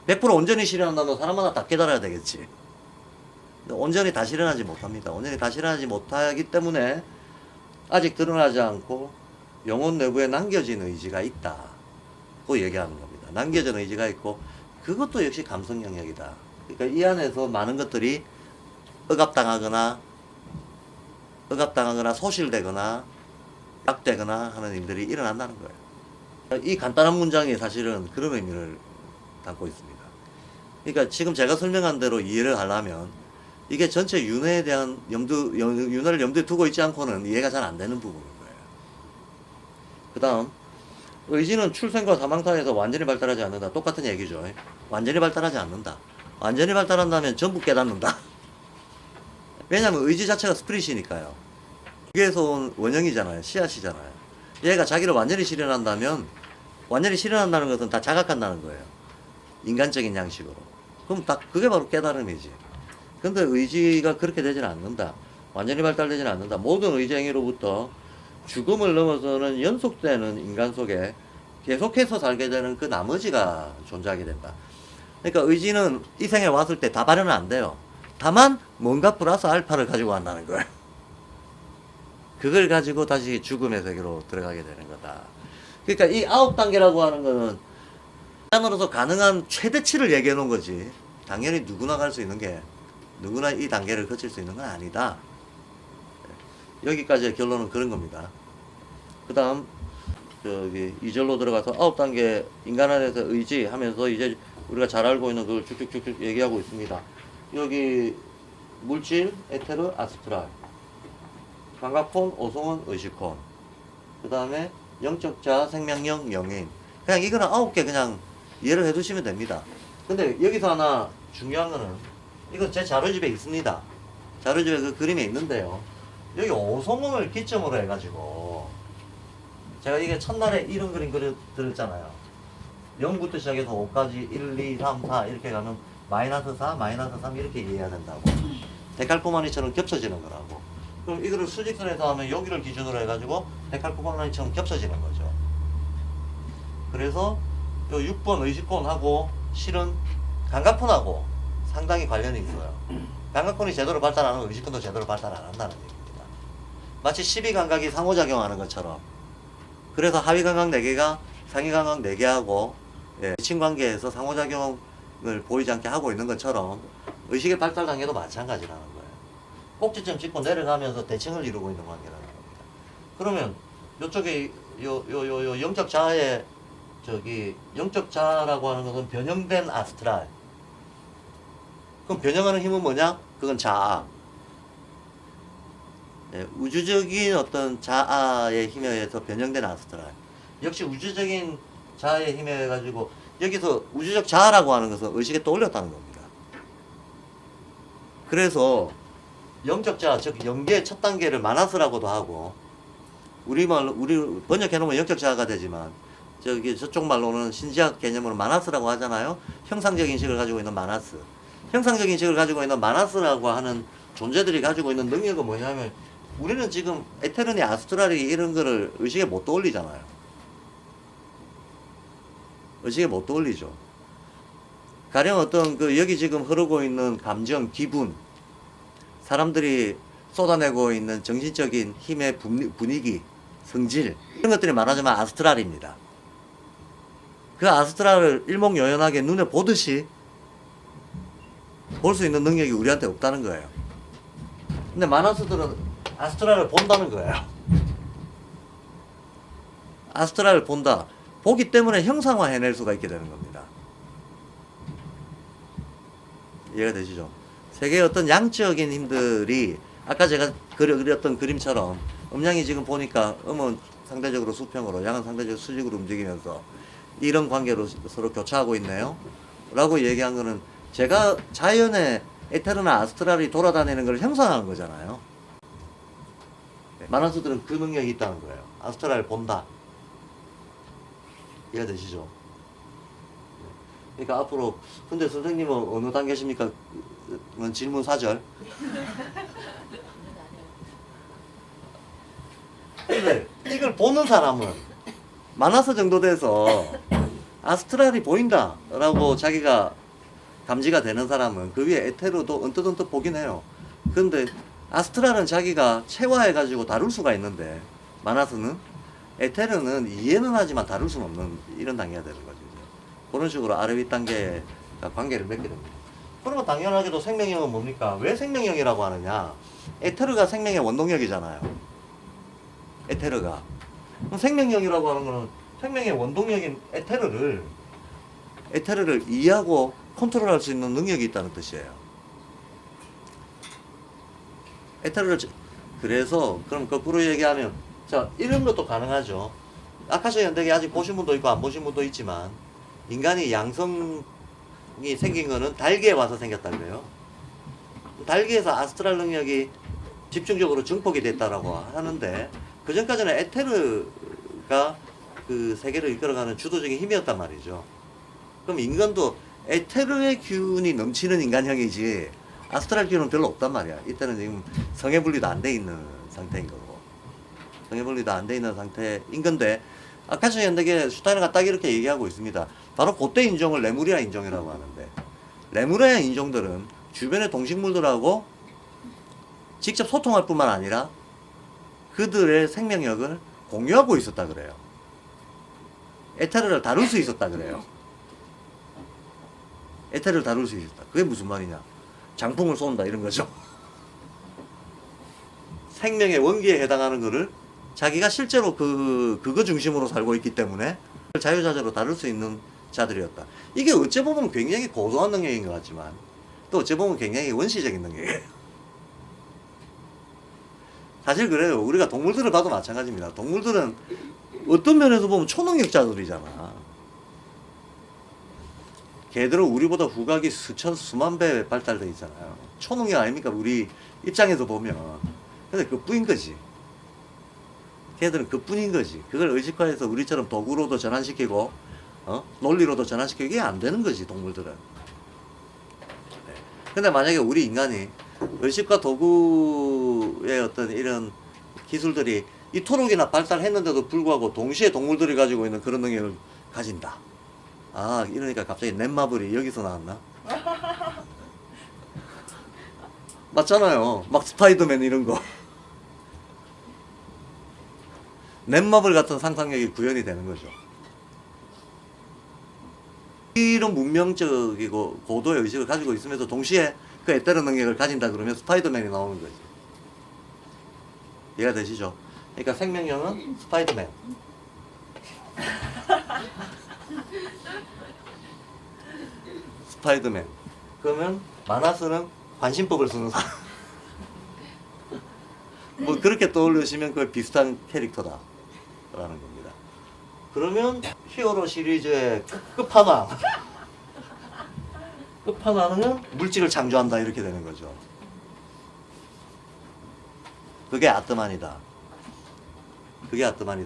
100% 온전히 실현한다면 사람마다 다 깨달아야 되겠지. 근데 온전히 다 실현하지 못합니다. 온전히 다 실현하지 못하기 때문에 아직 드러나지 않고 영혼 내부에 남겨진 의지가 있다고 얘기하는 겁니다. 남겨진 의지가 있고 그것도 역시 감성 영역이다. 그러니까 이 안에서 많은 것들이 억압당하거나 소실되거나 약되거나 하는 일들이 일어난다는 거예요. 이 간단한 문장이 사실은 그런 의미를 담고 있습니다. 그러니까 지금 제가 설명한 대로 이해를 하려면 이게 전체 윤회에 대한 윤회를 염두에 두고 있지 않고는 이해가 잘 안 되는 부분인 거예요. 그 다음, 의지는 출생과 사망 사이에서 완전히 발달하지 않는다. 똑같은 얘기죠. 완전히 발달하지 않는다. 완전히 발달한다면 전부 깨닫는다. 왜냐하면 의지 자체가 스프릿이니까요. 여기에서 온 원형이잖아요. 씨앗이잖아요. 얘가 자기를 완전히 실현한다면, 완전히 실현한다는 것은 다 자각한다는 거예요. 인간적인 양식으로. 그럼 다 그게 바로 깨달음이지. 근데 의지가 그렇게 되지는 않는다. 완전히 발달되지는 않는다. 모든 의지 행위로부터 죽음을 넘어서는 연속되는 인간 속에 계속해서 살게 되는 그 나머지가 존재하게 된다. 그러니까 의지는 이 생에 왔을 때 다 발현은 안 돼요. 다만 뭔가 플러스 알파를 가지고 간다는 거예요. 그걸 가지고 다시 죽음의 세계로 들어가게 되는 거다. 그러니까 이 9단계라고 하는 거는 인간으로서 가능한 최대치를 얘기해 놓은 거지. 당연히 누구나 갈 수 있는 게, 누구나 이 단계를 거칠 수 있는 건 아니다. 여기까지의 결론은 그런 겁니다. 그 다음, 2절로 들어가서 9단계 인간 안에서 의지 하면서 이제 우리가 잘 알고 있는 그걸 쭉쭉쭉쭉 얘기하고 있습니다. 여기 물질, 에테르, 아스트랄, 감각폰, 오성은, 의식혼, 그 다음에 영적자, 생명력, 영인. 그냥 이거는 9개 그냥 이해를 해두시면 됩니다. 근데 여기서 하나 중요한 거는, 이거 제 자료집에 있습니다. 자료집에 그 그림에 있는데요. 여기 오성음을 기점으로 해가지고 제가 이게 첫날에 이런 그림 그렸잖아요. 0부터 시작해서 5까지 1, 2, 3, 4 이렇게 가면 마이너스 4, 마이너스 3 이렇게 이해해야 된다고. 데칼코마니처럼 겹쳐지는 거라고. 그럼 이거를 수직선에서 하면 여기를 기준으로 해가지고 데칼코마니처럼 겹쳐지는 거죠. 그래서 요 6번 의식권하고 실은 감각폰하고 상당히 관련이 있어요. 감각폰이 제대로 발달 안 하면 의식권도 제대로 발달 안 한다는 얘기입니다. 마치 12감각이 상호작용하는 것처럼. 그래서 하위감각 4개가 상위감각 4개하고 지친관계에서 상호작용을 보이지 않게 하고 있는 것처럼 의식의 발달 단계도 마찬가지라는 거예요. 꼭지점 찍고 내려가면서 대칭을 이루고 있는 관계라는 겁니다. 그러면 요쪽에 요 영적 자아의 영적 자아라고 하는 것은 변형된 아스트랄. 그럼 변형하는 힘은 뭐냐? 그건 자아. 우주적인 어떤 자아의 힘에 의해서 변형된 아스트랄. 역시 우주적인 자아의 힘에 의해 가지고 여기서 우주적 자아라고 하는 것은 의식에 떠올렸다는 겁니다. 그래서 영적 자아, 즉 영계의 첫 단계를 마나스라고도 하고, 우리 번역해 놓으면 영적 자아가 되지만 저쪽 말로는 신지학 개념으로 마나스라고 하잖아요. 형상적인 식을 가지고 있는 마나스. 형상적인 식을 가지고 있는 마나스라고 하는 존재들이 가지고 있는 능력은 뭐냐면 우리는 지금 에테르니 아스트랄이 이런 거를 의식에 못 떠올리잖아요. 의식에 못 떠올리죠. 가령 어떤 여기 지금 흐르고 있는 감정, 기분, 사람들이 쏟아내고 있는 정신적인 힘의 분위기, 성질 이런 것들이 말하자면 아스트랄입니다. 그 아스트랄을 일목요연하게 눈에 보듯이 볼 수 있는 능력이 우리한테 없다는 거예요. 근데 마나스들은 아스트랄을 본다는 거예요. 아스트랄을 본다. 보기 때문에 형상화 해낼 수가 있게 되는 겁니다. 이해가 되시죠? 세계의 어떤 양적인 힘들이 아까 제가 그렸던 그림처럼 음양이 지금 보니까 음은 상대적으로 수평으로 양은 상대적으로 수직으로 움직이면서 이런 관계로 서로 교차하고 있네요 라고 얘기한 거는 제가 자연의 에테르나 아스트랄이 돌아다니는 걸 형상하는 거잖아요. 마나스들은 그 능력이 있다는 거예요. 아스트랄을 본다. 이해가 되시죠? 그러니까 앞으로 근데 선생님은 어느 단계십니까? 질문 4절. 근데 이걸 보는 사람은 마나스 정도 돼서 아스트랄이 보인다 라고 자기가 감지가 되는 사람은 그 위에 에테르도 언뜻언뜻 보긴 해요. 근데 아스트랄은 자기가 체화해 가지고 다룰 수가 있는데 마나스는 에테르는 이해는 하지만 다룰 수는 없는 이런 단계가 되는 거죠. 그런 식으로 아래 윗 단계가 관계를 맺게 됩니다. 그러면 당연하게도 생명력은 뭡니까? 왜 생명력이라고 하느냐? 에테르가 생명의 원동력이잖아요. 에테르가. 그럼 생명력이라고 하는 거는 생명의 원동력인 에테르를 이해하고 컨트롤할 수 있는 능력이 있다는 뜻이에요. 에테르를 그래서 그럼 거꾸로 얘기하면 자 이런 것도 가능하죠. 아카시아 연대기 아직 보신 분도 있고 안 보신 분도 있지만 인간이 양성이 생긴 거는 달기에 와서 생겼다 그래요. 달기에서 아스트랄 능력이 집중적으로 증폭이 됐다라고 하는데 그 전까지는 에테르가 그 세계를 이끌어가는 주도적인 힘이었단 말이죠. 그럼 인간도 에테르의 기운이 넘치는 인간형이지 아스트랄 기운은 별로 없단 말이야. 이때는 지금 성해 분리도 안 돼 있는 상태인 거고 성해 분리도 안 돼 있는 상태인 건데 아카시아 연대기에 슈타이너가 딱 이렇게 얘기하고 있습니다. 바로 그때 인종을 레무리아 인종이라고 하는데 레무리아 인종들은 주변의 동식물들하고 직접 소통할 뿐만 아니라 그들의 생명력을 공유하고 있었다 그래요. 에테르를 다룰 수 있었다 그래요. 에테르를 다룰 수 있었다. 그게 무슨 말이냐? 장풍을 쏜다 이런 거죠. 생명의 원기에 해당하는 거를 자기가 실제로 그거 중심으로 살고 있기 때문에 자유자재로 다룰 수 있는 자들이었다. 이게 어찌 보면 굉장히 고도한 능력인 것 같지만 또 어찌 보면 굉장히 원시적인 능력이에요. 사실 그래요. 우리가 동물들을 봐도 마찬가지입니다. 동물들은 어떤 면에서 보면 초능력자들이잖아. 걔들은 우리보다 후각이 수만 배 발달되어 있잖아요. 초능력 아닙니까? 우리 입장에서 보면. 근데 그뿐인 거지. 걔들은 그뿐인 거지. 그걸 의식화해서 우리처럼 도구로도 전환시키고 논리로도 전환시키고 이게 안 되는 거지 동물들은. 네. 근데 만약에 우리 인간이 의식과 도구의 어떤 이런 기술들이 이토록이나 발달했는데도 불구하고 동시에 동물들이 가지고 있는 그런 능력을 가진다. 아 이러니까 갑자기 넷마블이 여기서 나왔나? 맞잖아요. 막 스파이더맨 이런 거. 넷마블 같은 상상력이 구현이 되는 거죠. 이런 문명적이고 고도의 의식을 가지고 있으면서 동시에 그 에테르 능력을 가진다 그러면 스파이더맨이 나오는 거지. 이해가 되시죠? 그러니까 생명력은 스파이더맨. 스파이더맨. 그러면 마나스는 관심법을 쓰는 사람. 뭐 그렇게 떠올리시면 그 비슷한 캐릭터다 라는 겁니다. 그러면 히어로 시리즈의 끝판왕은 물질을 창조한다 이렇게 되는 거죠. 그게 아트만이다.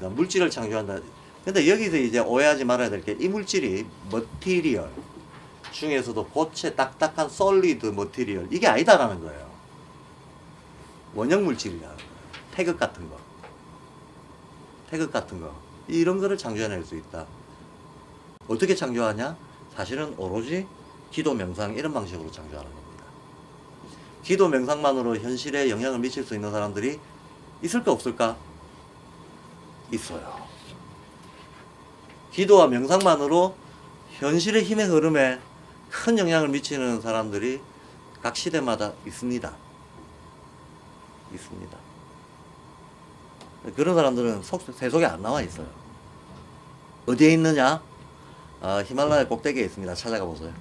물질을 창조한다. 근데 여기서 이제 오해하지 말아야 될 게 이 물질이 머티리얼 중에서도 고체 딱딱한 솔리드 머티리얼 이게 아니다라는 거예요. 원형 물질이라는 거예요. 태극 같은 거. 태극 같은 거. 이런 거를 창조해낼 수 있다. 어떻게 창조하냐? 사실은 오로지 기도 명상 이런 방식으로 창조하는 겁니다. 기도 명상만으로 현실에 영향을 미칠 수 있는 사람들이 있을까 없을까? 있어요. 기도와 명상만으로 현실의 힘의 흐름에 큰 영향을 미치는 사람들이 각 시대마다 있습니다. 있습니다. 그런 사람들은 세속에 안 나와 있어요. 어디에 있느냐? 히말라야 꼭대기에 있습니다. 찾아가 보세요.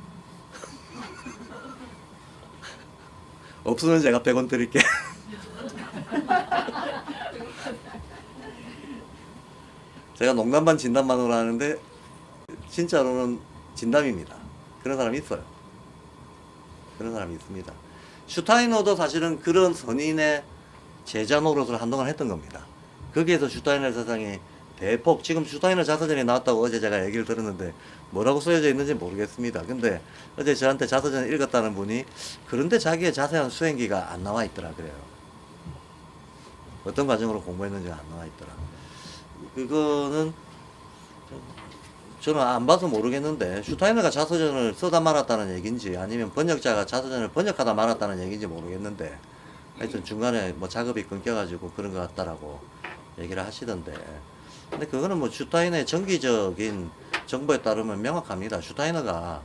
없으면 제가 100원 드릴게. 제가 농담 반 진담반으로 하는데 진짜로는 진담입니다. 그런 사람이 있어요. 그런 사람이 있습니다. 슈타이너도 사실은 그런 선인의 제자 노릇을 한동안 했던 겁니다. 거기에서 슈타이너 사상이 대폭, 지금 슈타이너 자서전이 나왔다고 어제 제가 얘기를 들었는데 뭐라고 쓰여져 있는지 모르겠습니다. 근데 어제 저한테 자서전을 읽었다는 분이 그런데 자기의 자세한 수행기가 안 나와 있더라 그래요. 어떤 과정으로 공부했는지 안 나와 있더라. 그거는 저는 안 봐서 모르겠는데 슈타이너가 자서전을 쓰다 말았다는 얘기인지 아니면 번역자가 자서전을 번역하다 말았다는 얘기인지 모르겠는데 하여튼 중간에 뭐 작업이 끊겨가지고 그런 것 같다라고 얘기를 하시던데 근데 그거는 뭐 슈타이너의 정기적인 정보에 따르면 명확합니다. 슈타이너가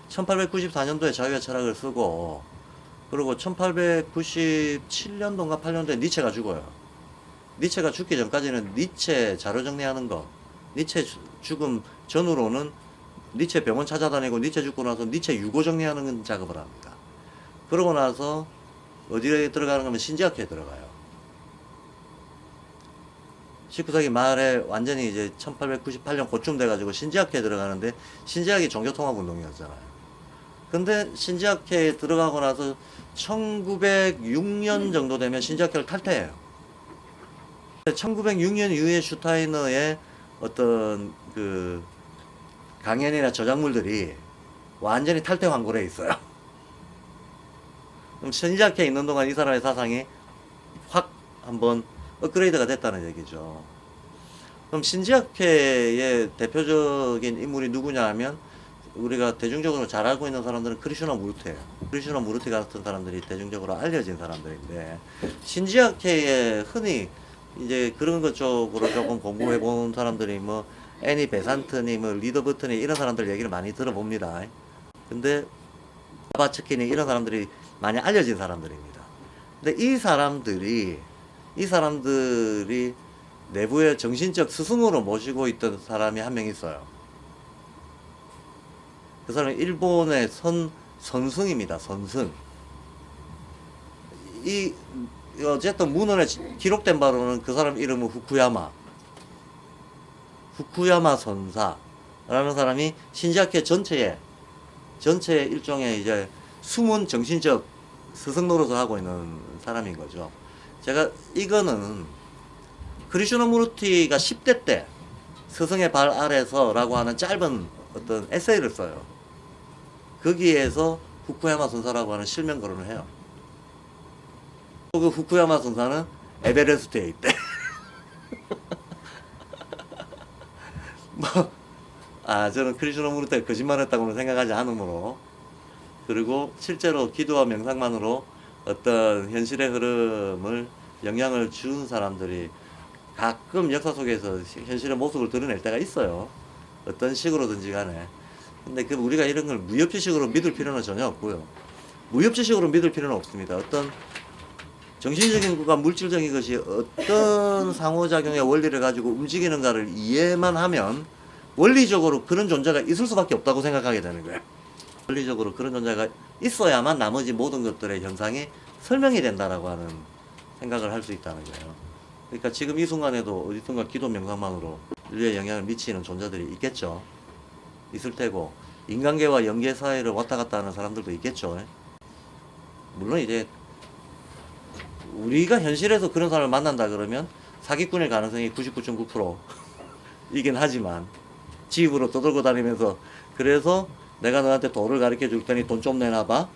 1894년도에 자유의 철학을 쓰고 그리고 1897년도인가 8년도에 니체가 죽어요. 니체가 죽기 전까지는 니체 자료 정리하는 거, 니체 죽음 전후로는 니체 병원 찾아다니고 니체 죽고 나서 니체 유고 정리하는 작업을 합니다. 그러고 나서 어디에 들어가는 거면 신지학회에 들어가요. 19세기 말에 완전히 이제 1898년 고쯤 돼가지고 신지학회에 들어가는데 신지학이 종교통합운동이었잖아요. 근데 신지학회에 들어가고 나서 1906년 정도 되면 신지학회를 탈퇴해요. 1906년 이후에 슈타이너의 어떤 그 강연이나 저작물들이 완전히 탈퇴 환골에 있어요. 그럼 신지학회에 있는 동안 이 사람의 사상이 확 한번 업그레이드가 됐다는 얘기죠. 그럼 신지학회의 대표적인 인물이 누구냐 하면 우리가 대중적으로 잘 알고 있는 사람들은 크리슈나무르티예요. 크리슈나무르티 같은 사람들이 대중적으로 알려진 사람들인데 신지학회에 흔히 이제 그런 것 쪽으로 조금 공부해 본 사람들이 뭐 애니 베산트니 뭐 리더버튼이 이런 사람들 얘기를 많이 들어봅니다. 근데 바츠키니 이런 사람들이 많이 알려진 사람들입니다. 근데 이 사람들이 내부의 정신적 스승으로 모시고 있던 사람이 한 명 있어요. 그 사람은 일본의 선승입니다. 선승. 어쨌든 문헌에 기록된 바로는 그 사람 이름은 후쿠야마 선사라는 사람이 신지학회 전체에 일종의 이제 숨은 정신적 스승 노릇을 하고 있는 사람인 거죠. 제가 이거는 크리슈나무르티가 10대 때 스승의 발 아래서라고 하는 짧은 어떤 에세이를 써요. 거기에서 후쿠야마 선사라고 하는 실명 거론을 해요. 그 후쿠야마 선사는 에베레스트에 있대. 저는 크리슈나무르티가 거짓말했다고는 생각하지 않으므로 그리고 실제로 기도와 명상만으로 어떤 현실의 흐름을 영향을 준 사람들이 가끔 역사 속에서 현실의 모습을 드러낼 때가 있어요. 어떤 식으로든지 간에. 근데 우리가 이런 걸 무협지식으로 믿을 필요는 전혀 없고요. 무협지식으로 믿을 필요는 없습니다. 어떤 정신적인 것과 물질적인 것이 어떤 상호작용의 원리를 가지고 움직이는가를 이해만 하면 원리적으로 그런 존재가 있을 수밖에 없다고 생각하게 되는 거예요. 원리적으로 그런 존재가 있어야만 나머지 모든 것들의 현상이 설명이 된다라고 하는 생각을 할 수 있다는 거예요. 그러니까 지금 이 순간에도 어디선가 기도 명상만으로 인류에 영향을 미치는 존재들이 있겠죠. 있을 테고 인간계와 영계 사이를 왔다 갔다 하는 사람들도 있겠죠. 물론 이제 우리가 현실에서 그런 사람을 만난다 그러면 사기꾼일 가능성이 99.9% 이긴 하지만 집으로 떠들고 다니면서 그래서 내가 너한테 도를 가르쳐 줄 테니 돈 좀 내놔봐.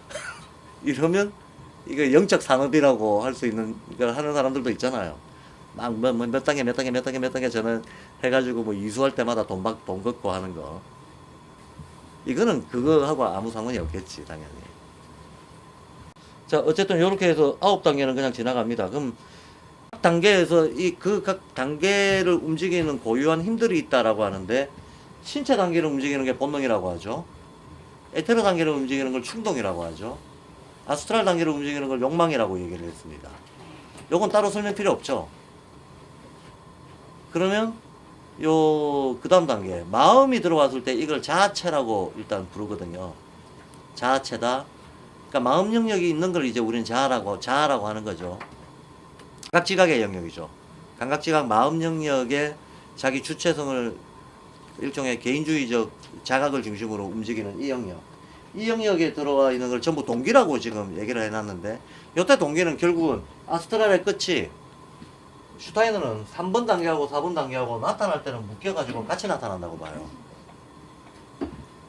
이러면 이거 영적 산업이라고 할 수 있는 걸 하는 사람들도 있잖아요. 막 몇 단계 몇 단계 몇 단계 몇 단계 저는 해가지고 뭐 이수할 때마다 돈 걷고 하는 거. 이거는 그거하고 아무 상관이 없겠지 당연히. 자 어쨌든 이렇게 해서 9단계는 그냥 지나갑니다. 그럼 각 단계에서 이 그 각 단계를 움직이는 고유한 힘들이 있다라고 하는데 신체 단계를 움직이는 게 본능이라고 하죠. 에테르 단계를 움직이는 걸 충동이라고 하죠. 아스트랄 단계를 움직이는 걸 욕망이라고 얘기를 했습니다. 요건 따로 설명 필요 없죠. 그러면 요 그 다음 단계 마음이 들어왔을 때 이걸 자아체라고 일단 부르거든요. 자아체다. 그러니까 마음 영역이 있는 걸 이제 우리는 자아라고 하는 거죠. 감각지각의 영역이죠. 감각지각 마음 영역에 자기 주체성을 일종의 개인주의적 자각을 중심으로 움직이는 이 영역. 이 영역에 들어와 있는 걸 전부 동기라고 지금 얘기를 해놨는데 요때 동기는 결국은 아스트랄의 끝이 슈타이너는 3번 단계하고 4번 단계하고 나타날 때는 묶여가지고 같이 나타난다고 봐요.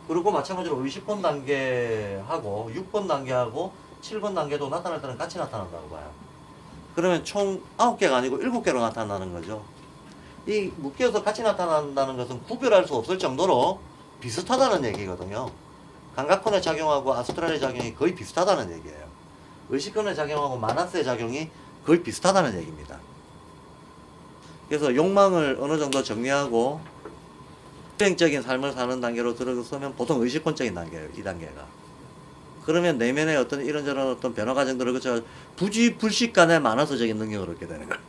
그리고 마찬가지로 20번 단계하고 6번 단계하고 7번 단계도 나타날 때는 같이 나타난다고 봐요. 그러면 총 9개가 아니고 7개로 나타나는 거죠. 이 묶여서 같이 나타난다는 것은 구별할 수 없을 정도로 비슷하다는 얘기거든요. 감각권의 작용하고 아스트랄의 작용이 거의 비슷하다는 얘기예요. 의식권의 작용하고 마나스의 작용이 거의 비슷하다는 얘기입니다. 그래서 욕망을 어느 정도 정리하고 수행적인 삶을 사는 단계로 들어서면 보통 의식권적인 단계예요. 이 단계가. 그러면 내면의 어떤 이런저런 어떤 변화 과정들을 거쳐 부지불식간의 마나스적인 능력을 얻게 되는 거예요.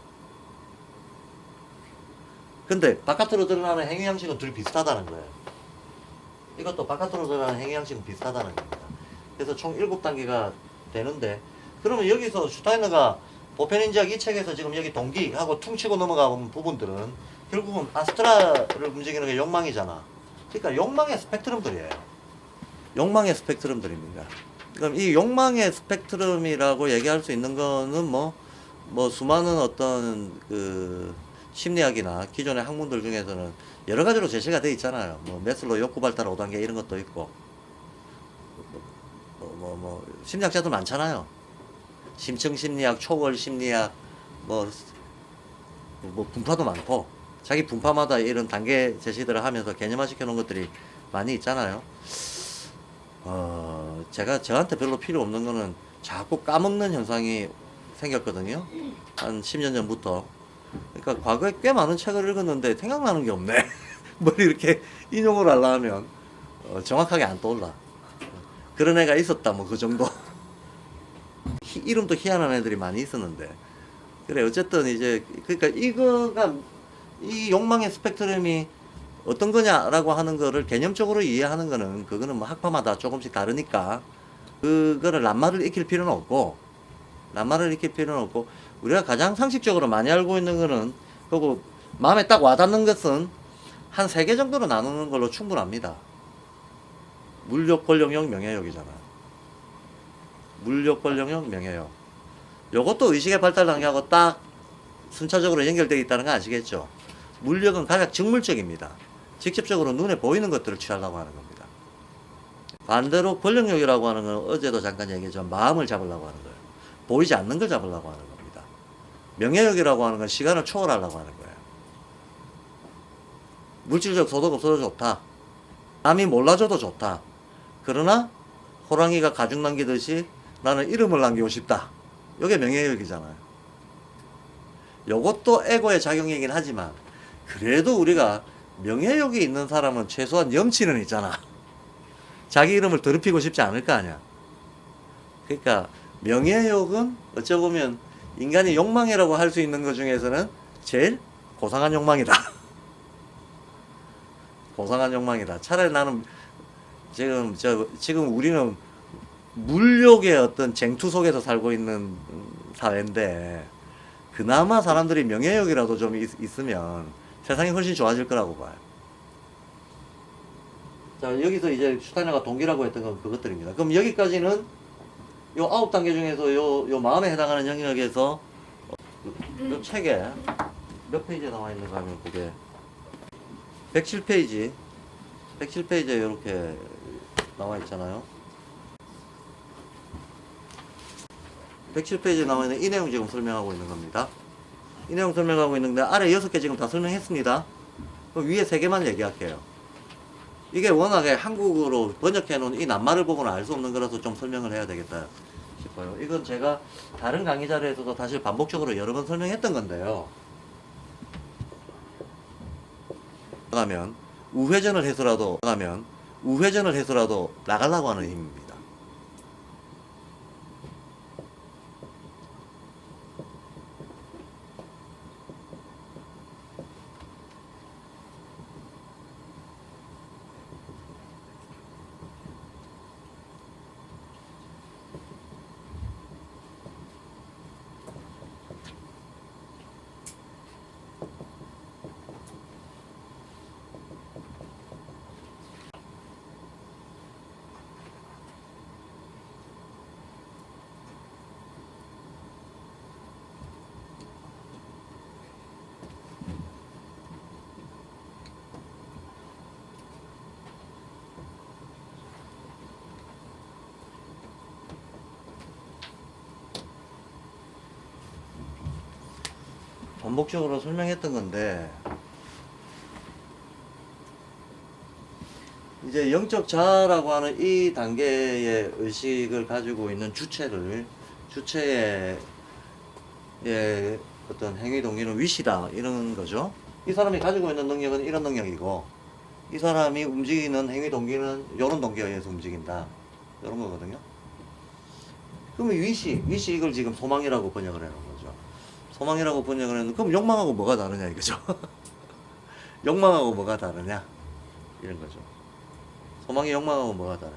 근데 바깥으로 드러나는 행위 양식은 둘이 비슷하다는 거예요. 이것도 바깥으로 드러나는 행위 양식은 비슷하다는 겁니다. 그래서 총 7단계가 되는데 그러면 여기서 슈타이너가 보편인지학 이 책에서 지금 여기 동기하고 퉁치고 넘어가는 부분들은 결국은 아스트라를 움직이는 게 욕망이잖아. 그러니까 욕망의 스펙트럼들이에요. 욕망의 스펙트럼들입니다. 그럼 이 욕망의 스펙트럼이라고 얘기할 수 있는 거는 뭐 수많은 어떤 그 심리학이나 기존의 학문들 중에서는 여러 가지로 제시가 돼 있잖아요. 뭐 메슬로 욕구 발달 5단계 이런 것도 있고 심리학자도 많잖아요. 심층 심리학, 초월 심리학, 뭐 분파도 많고 자기 분파마다 이런 단계 제시들을 하면서 개념화 시켜 놓은 것들이 많이 있잖아요. 제가 저한테 별로 필요 없는 거는 자꾸 까먹는 현상이 생겼거든요. 한 10년 전부터. 그러니까 과거에 꽤 많은 책을 읽었는데 생각나는 게 없네. 뭘 이렇게 인용을 하려면 정확하게 안 떠올라. 그런 애가 있었다 뭐 그 정도. 이름도 희한한 애들이 많이 있었는데 그래 어쨌든 이제 그러니까 이거가 이 욕망의 스펙트럼이 어떤 거냐라고 하는 거를 개념적으로 이해하는 거는 그거는 뭐 학파마다 조금씩 다르니까 그거를 낱말을 익힐 필요는 없고 우리가 가장 상식적으로 많이 알고 있는 거는 그리고 마음에 딱 와닿는 것은 한 3개 정도로 나누는 걸로 충분합니다. 물욕, 권력욕, 명예욕이잖아. 물욕, 권력욕, 명예욕. 요것도 의식의 발달 단계하고 딱 순차적으로 연결되어 있다는 거 아시겠죠? 물욕은 가장 직물적입니다. 직접적으로 눈에 보이는 것들을 취하려고 하는 겁니다. 반대로 권력욕이라고 하는 건 어제도 잠깐 얘기했지만 마음을 잡으려고 하는 거예요. 보이지 않는 걸 잡으려고 하는 겁니다. 명예욕이라고 하는 건 시간을 초월하려고 하는 거예요. 물질적 소득 없어도 좋다. 남이 몰라줘도 좋다. 그러나 호랑이가 가죽 남기듯이 나는 이름을 남기고 싶다. 이게 명예욕이잖아요. 요것도 에고의 작용이긴 하지만 그래도 우리가 명예욕이 있는 사람은 최소한 염치는 있잖아. 자기 이름을 더럽히고 싶지 않을 거 아니야. 그러니까 명예욕은 어찌 보면 인간이 욕망이라고 할 수 있는 것 중에서는 제일 고상한 욕망이다. 고상한 욕망이다. 차라리 나는 지금 우리는 물욕의 어떤 쟁투 속에서 살고 있는 사회인데 그나마 사람들이 명예욕이라도 좀 있으면 세상이 훨씬 좋아질 거라고 봐요. 자, 여기서 이제 슈타이너가 동기라고 했던 건 그것들입니다. 그럼 여기까지는 요 9단계 중에서 요 마음에 해당하는 영역에서 요 책에 몇 페이지에 나와 있는가 하면 그게 107페이지. 107페이지에 이렇게 나와 있잖아요. 107페이지에 나와 있는 이 내용 지금 설명하고 있는 겁니다. 이 내용 설명하고 있는데 아래 6개 지금 다 설명했습니다. 그럼 위에 3개만 얘기할게요. 이게 워낙에 한국어로 번역해 놓은 이 낱말을 보고는 알 수 없는 거라서 좀 설명을 해야 되겠다 싶어요. 이건 제가 다른 강의 자료에서도 사실 반복적으로 여러 번 설명했던 건데요. 나가면 우회전을 해서라도 나가려고 하는 힘입니다. 반복적으로 설명했던 건데 이제 영적 자아라고 하는 이 단계의 의식을 가지고 있는 주체의 어떤 행위 동기는 위시다 이런 거죠. 이 사람이 가지고 있는 능력은 이런 능력이고 이 사람이 움직이는 행위 동기는 이런 동기에 의해서 움직인다 이런 거거든요. 그러면 위시 이걸 지금 소망이라고 번역을 해놓은 거죠. 소망이라고 번역을 했는데 그럼 욕망하고 뭐가 다르냐 이거죠. 욕망하고 뭐가 다르냐 이런 거죠. 소망이 욕망하고 뭐가 다르냐.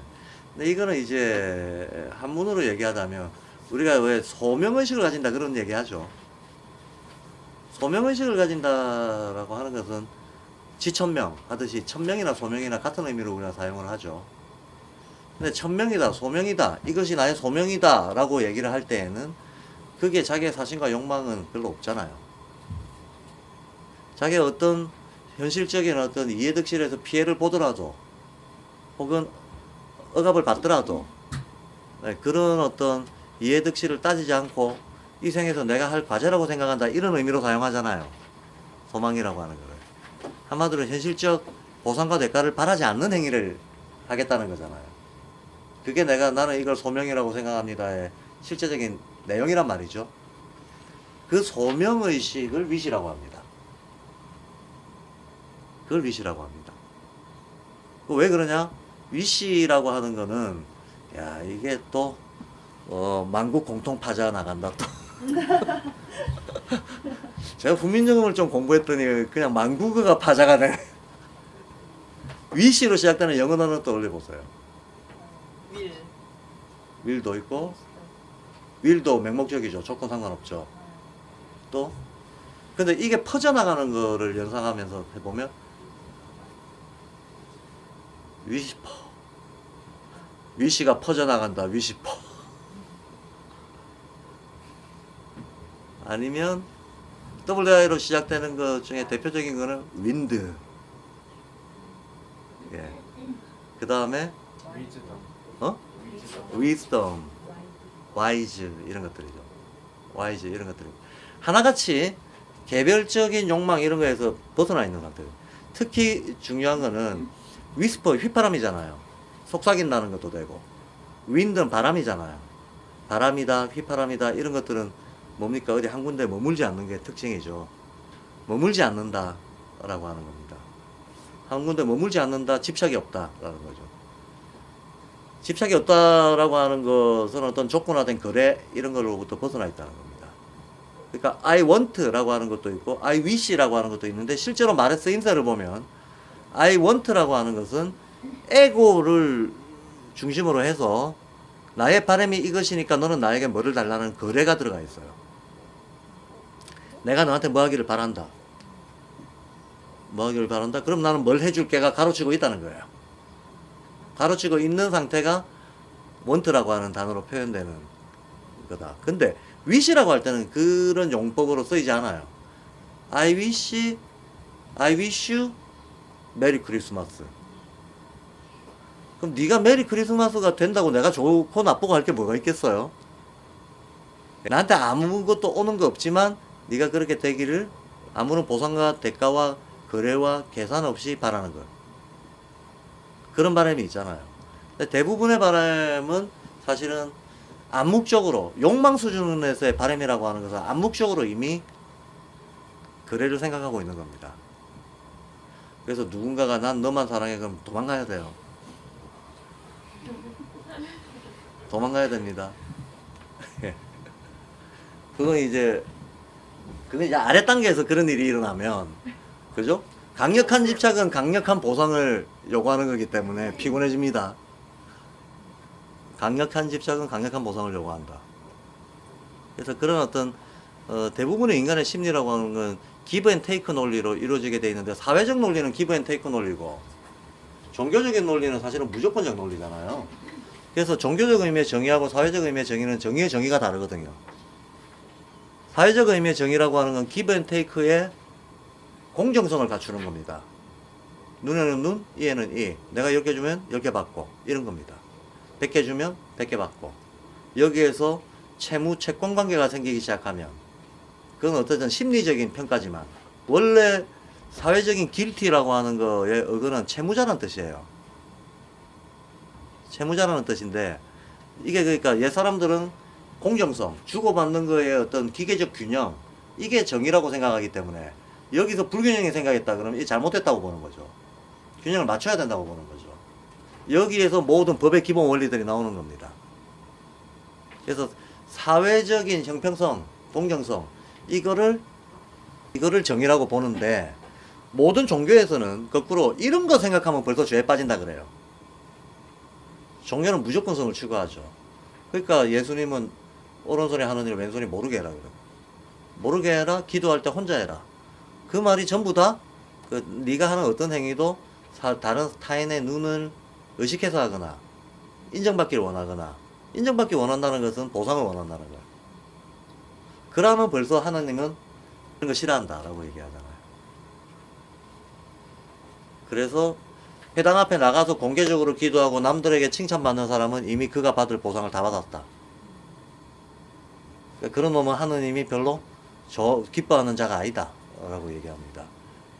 근데 이거는 이제 한문으로 얘기하자면 우리가 왜 소명의식을 가진다 그런 얘기하죠. 소명의식을 가진다라고 하는 것은 지천명 하듯이 천명이나 소명이나 같은 의미로 우리가 사용을 하죠. 근데 천명이다 소명이다 이것이 나의 소명이다 라고 얘기를 할 때에는 그게 자기의 사심과 욕망은 별로 없잖아요. 자기의 어떤 현실적인 어떤 이해득실에서 피해를 보더라도 혹은 억압을 받더라도 그런 어떤 이해득실을 따지지 않고 이 생에서 내가 할 과제라고 생각한다 이런 의미로 사용하잖아요. 소망이라고 하는 거를. 한마디로 현실적 보상과 대가를 바라지 않는 행위를 하겠다는 거잖아요. 그게 나는 이걸 소명이라고 생각합니다의 실제적인 내용이란 말이죠. 그 소명의식을 위시라고 합니다. 그걸 위시라고 합니다. 왜 그러냐? 위시라고 하는 거는 야 이게 또 만국 공통 파자 나간다 또. 제가 훈민정음을 좀 공부했더니 그냥 만국어가 파자가 되네. 위시로 시작되는 영어 단어 떠올려보세요. 윌도 있고 윌도 맹목적이죠. 조건 상관없죠. 또 근데 이게 퍼져나가는 거를 연상하면서 해보면 위시퍼 위시가 퍼져나간다. 위시퍼 아니면 WI로 시작되는 것 중에 대표적인 거는 윈드. 예. 그 다음에 위스덤, 와이즈 이런 것들이죠. 와이즈 이런 것들이 하나같이 개별적인 욕망 이런 거에서 벗어나 있는 것들. 특히 중요한 거는 위스퍼 휘파람이잖아요. 속삭인다는 것도 되고 윈드는 바람이잖아요. 바람이다, 휘파람이다 이런 것들은 뭡니까? 어디 한 군데 머물지 않는 게 특징이죠. 머물지 않는다 라고 하는 겁니다. 한 군데 머물지 않는다, 집착이 없다 라는 거죠. 집착이 없다라고 하는 것은 어떤 조건화된 거래 이런 걸로부터 벗어나 있다는 겁니다. 그러니까 I want라고 하는 것도 있고 I wish라고 하는 것도 있는데 실제로 말의 쓰임새를 보면 I want라고 하는 것은 에고를 중심으로 해서 나의 바람이 이것이니까 너는 나에게 뭐를 달라는 거래가 들어가 있어요. 내가 너한테 뭐 하기를 바란다. 뭐 하기를 바란다? 그럼 나는 뭘 해줄게가 가로치고 있다는 거예요. 가로치고 있는 상태가 want라고 하는 단어로 표현되는 거다. 근데 wish라고 할 때는 그런 용법으로 쓰이지 않아요. I wish you 메리 크리스마스. 그럼 네가 메리 크리스마스가 된다고 내가 좋고 나쁘고 할 게 뭐가 있겠어요? 나한테 아무것도 오는 거 없지만 네가 그렇게 되기를 아무런 보상과 대가와 거래와 계산 없이 바라는 거. 그런 바람이 있잖아요. 근데 대부분의 바람은 사실은 암묵적으로 욕망 수준에서의 바람이라고 하는 것은 암묵적으로 이미 거래를 생각하고 있는 겁니다. 그래서 누군가가 난 너만 사랑해 그럼 도망가야 돼요. 도망가야 됩니다. 그건 이제 아래 단계에서 그런 일이 일어나면, 그죠? 강력한 집착은 강력한 보상을 요구하는 거기 때문에 피곤해집니다. 강력한 집착은 강력한 보상을 요구한다. 그래서 그런 어떤 대부분의 인간의 심리라고 하는 건 기브 앤 테이크 논리로 이루어지게 돼 있는데, 사회적 논리는 기브 앤 테이크 논리고 종교적인 논리는 사실은 무조건적 논리잖아요. 그래서 종교적 의미의 정의하고 사회적 의미의 정의는 정의의 정의가 다르거든요. 사회적 의미의 정의라고 하는 건 기브 앤 테이크의 공정성을 갖추는 겁니다. 눈에는 눈, 이에는 이. 내가 10개 주면 10개 받고 이런 겁니다. 100개 주면 100개 받고. 여기에서 채권 관계가 생기기 시작하면 그건 어쨌든 심리적인 평가지만 원래 사회적인 길티라고 하는 거의 어근은 채무자라는 뜻이에요. 채무자라는 뜻인데, 이게 그러니까 옛 사람들은 공정성, 주고받는 거에 어떤 기계적 균형, 이게 정의라고 생각하기 때문에 여기서 불균형이 생각했다 그러면 이게 잘못됐다고 보는 거죠. 균형을 맞춰야 된다고 보는 거죠. 여기에서 모든 법의 기본 원리들이 나오는 겁니다. 그래서 사회적인 형평성, 공정성, 이거를 정의라고 보는데, 모든 종교에서는 거꾸로 이런 거 생각하면 벌써 죄에 빠진다 그래요. 종교는 무조건성을 추구하죠. 그러니까 예수님은 오른손이 하는 일을 왼손이 모르게 해라 그래요. 모르게 해라, 기도할 때 혼자 해라. 그 말이 전부 다 네가 하는 어떤 행위도 다른 타인의 눈을 의식해서 하거나 인정받기를 원하거나, 인정받기 원한다는 것은 보상을 원한다는 거예요. 그러면 벌써 하나님은 그런 거 싫어한다 라고 얘기하잖아요. 그래서 회당 앞에 나가서 공개적으로 기도하고 남들에게 칭찬받는 사람은 이미 그가 받을 보상을 다 받았다. 그런 놈은 하느님이 별로 기뻐하는 자가 아니다 라고 얘기합니다.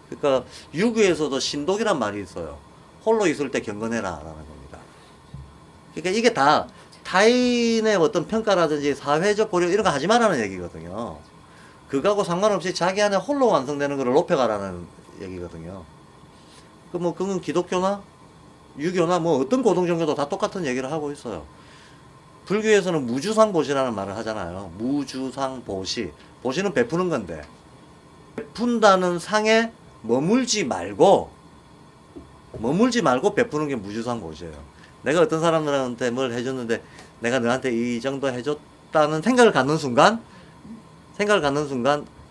그러니까 유교에서도 신독이란 말이 있어요. 홀로 있을 때 경건해라 라는 겁니다. 그러니까 이게 다 타인의 어떤 평가라든지 사회적 고려 이런 거 하지 말라는 얘기거든요. 그거하고 상관없이 자기 안에 홀로 완성되는 것을 높여가라는 얘기거든요. 그건 기독교나 유교나 뭐 어떤 고등종교도 다 똑같은 얘기를 하고 있어요. 불교에서는 무주상보시라는 말을 하잖아요. 무주상보시. 보시는 베푸는 건데, 베푼다는 상에 머물지 말고 베푸는 게 무주상보시예요. 내가 어떤 사람들한테 뭘 해줬는데 내가 너한테 이 정도 해줬다는 생각을 갖는 순간